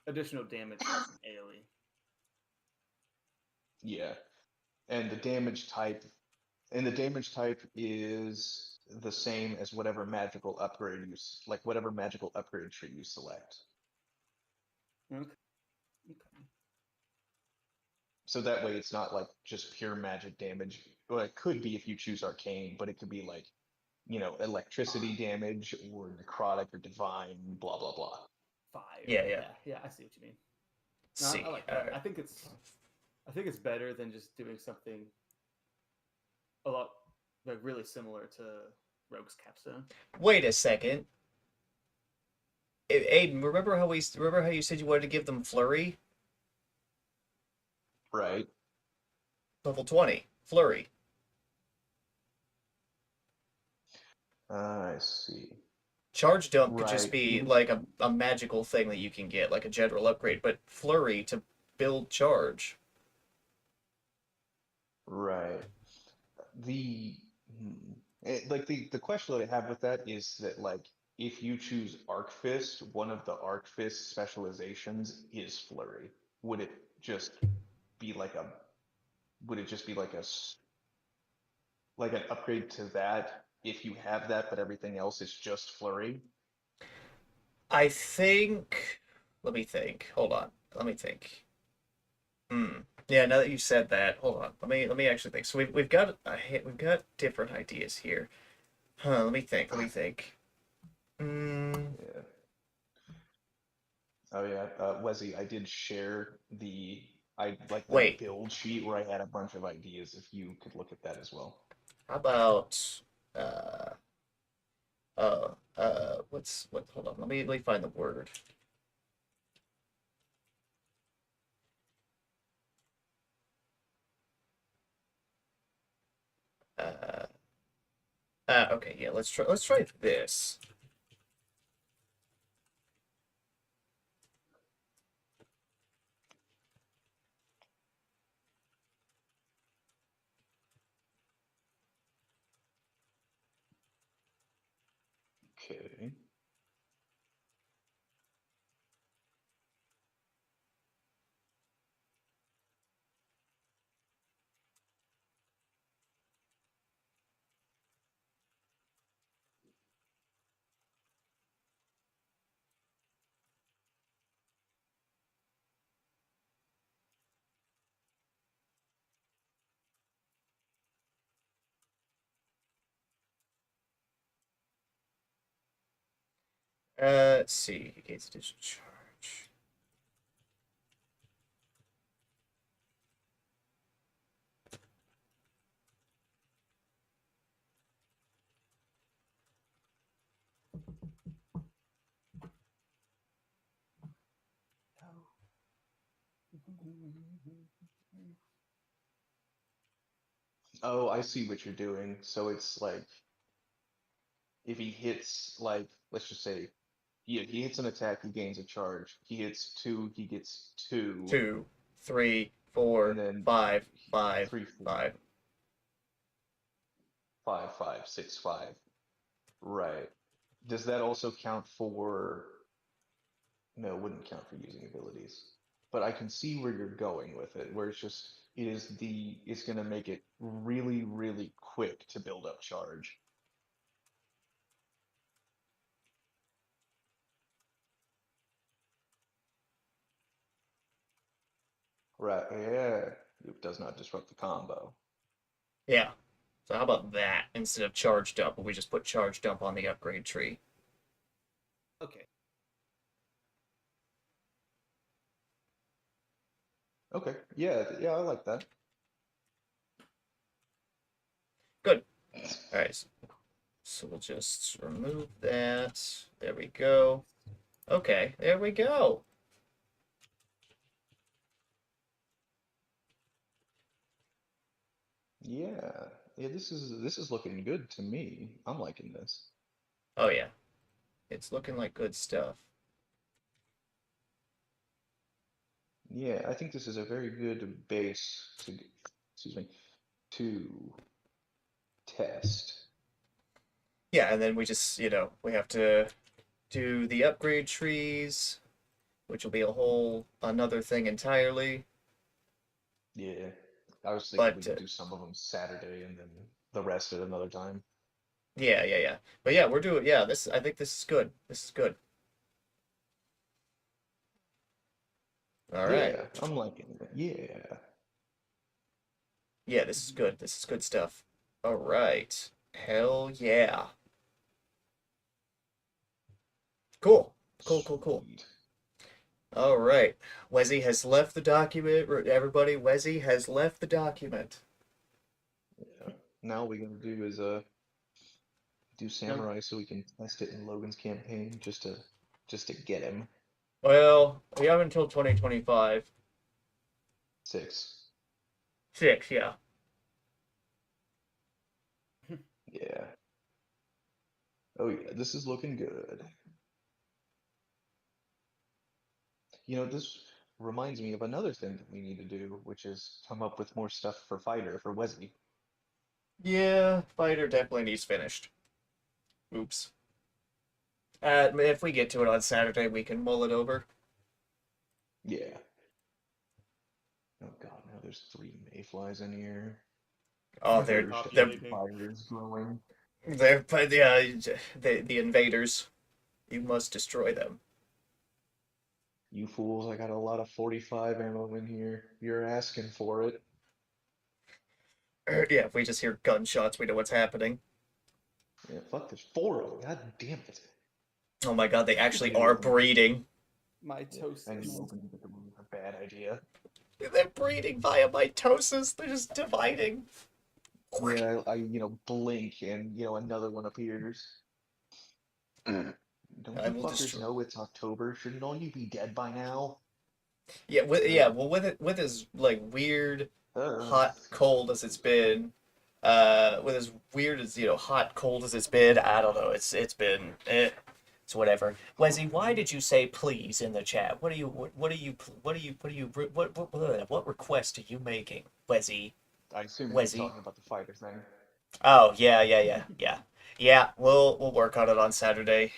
additional damage as an AoE. Yeah. And the damage type is the same as whatever magical upgrade whatever magical upgrade tree you select. Okay. So that way it's not like just pure magic damage. Well, it could be if you choose arcane, but it could be like, electricity damage or necrotic or divine, blah blah blah. Fire. Yeah. I see what you mean. No, I like that. I think it's better than just doing something a lot like really similar to Rogue's Capstone. Wait a second. Aiden, remember how you said you wanted to give them flurry? Right. Level 20, flurry. I see. Charge dump could just Right. be like a magical thing that you can get, like a general upgrade, but flurry to build charge. Right. The the question that I have with that is that like if you choose Arc Fist, one of the Arc Fist specializations is Flurry. Would it just be like a like an upgrade to that if you have that, but everything else is just Flurry? I think. Let me think. Hold on. Let me think. Yeah. Now that you said that, hold on. Let me actually think. So we've got different ideas here. Huh. Let me think. Yeah. Oh yeah, Wesley, I did share the I like the Wait, build sheet where I had a bunch of ideas. If you could look at that as well. how about hold on, let me find the word. Uh, okay, yeah, let's try this. Okay. Let's see, gates additional charge. Oh, I see what you're doing. So it's like if he hits like let's just say he hits an attack, he gains a charge. He hits two, he gets two, 2, 3, and 4, then 5, 5, 3, 4, 5. 5, 5, 6, 5. Right. Does that also count for? No, it wouldn't count for using abilities. But I can see where you're going with it, where it's gonna make it really, really quick to build up charge. Right, yeah. It does not disrupt the combo. Yeah. So how about that? Instead of charge dump, we just put charge dump on the upgrade tree. Okay. Okay, yeah, yeah, I like that. Good. All right. So we'll just remove that. There we go. Okay, there we go. Yeah, yeah, this is looking good to me. I'm liking this. Oh yeah, it's looking like good stuff. Yeah, I think this is a very good base excuse me, to test. Yeah, and then we just, we have to do the upgrade trees, which will be a whole another thing entirely. Yeah, I was thinking we But could do some of them Saturday and then the rest at another time. yeah. But yeah, we're doing yeah, I think this is good. This is good. All right. Yeah, I'm liking it. Yeah. Yeah, this is good. This is good stuff. All right. Hell yeah. Cool. Cool. Sweet. All right. Wezzy has left the document. Everybody, Wezzy has left the document. Yeah. Now what we're gonna do is do Samurai so we can test it in Logan's campaign just to get him. Well, we have until 2025. 6. 6, yeah. Yeah. Oh yeah, this is looking good. You know, this reminds me of another thing that we need to do, which is come up with more stuff for Fighter for Wesley. Yeah, fighter definitely needs finished. Oops. If we get to it on Saturday, we can mull it over. Yeah. Oh god, now there's 3 mayflies in here. Oh, They're they're populating. Is growing. the invaders. You must destroy them. You fools, I got a lot of 45 ammo in here. You're asking for it. Yeah, if we just hear gunshots, we know what's happening. Yeah, fuck, there's 4 of them. God damn it. Oh my god, they I actually knew are Logan. breeding. My Yeah, I knew toasters. Logan did a bad idea. They're breeding via mitosis. They're just dividing. Yeah, I blink and another one appears. Don't I you will fuckers destroy. know it's October? Shouldn't all you be dead by now? Yeah, Ugh. well, with his like weird, Ugh. hot, cold as it's been, with as weird as hot, cold as it's been, I don't know. It's been it's whatever. Wesley, why did you say please in the chat? What request are you making, Wesley? I assume he's Wesley? talking about the fighter thing. Oh yeah. We'll work on it on Saturday.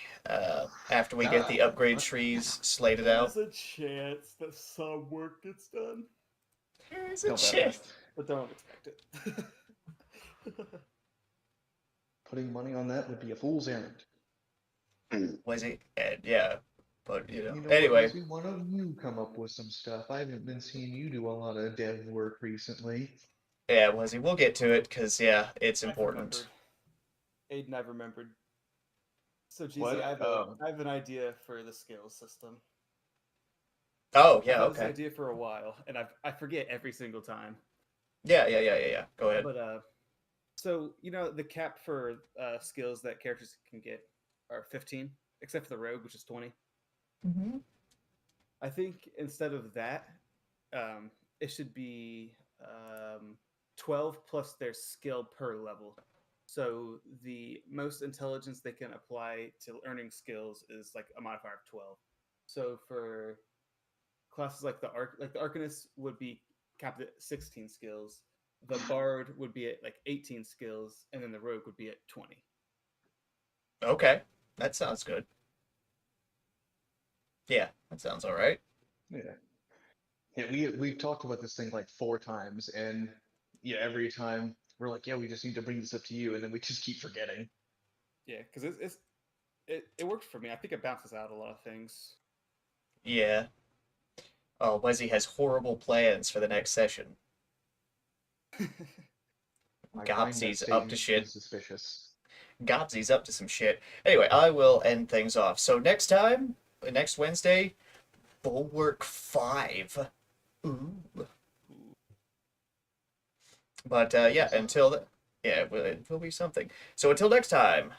After we get the upgrade trees slated out. There's a chance that some work gets done, There's a Don't bet on chance. it. but don't expect it. Putting money on that would be a fool's errand. Wesley, yeah, but You know what, anyway. Wesley? Why don't you come up with some stuff? I haven't been seeing you do a lot of dev work recently. Yeah, Wesley, we'll get to it because yeah, it's I've important. remembered. Aiden, I've remembered. So, GZ, What? I have an idea for the skills system. Oh I've yeah, had this okay. idea for a while, and I forget every single time. Yeah. Go ahead. But so the cap for skills that characters can get are 15, except for the rogue, which is 20. Mm-hmm. I think instead of that, it should be 12 plus their skill per level. So the most intelligence they can apply to earning skills is like a modifier of 12. So for classes like the Arcanist would be capped at 16 skills. The Bard would be at like 18 skills, and then the Rogue would be at 20. Okay, that sounds good. Yeah, that sounds all right. Yeah. We've talked about this thing like 4 times, and yeah, every time we're like, yeah, we just need to bring this up to you, and then we just keep forgetting. Yeah, because it worked for me. I think it balances out a lot of things. Yeah. Oh, Wesley has horrible plans for the next session. I find that Gopsy's up to statement to be shit. suspicious. Gopsy's up to some shit. Anyway, I will end things off. So next Wednesday, Bulwark 5. Ooh. But yeah, until then, yeah, it will be something. So until next time,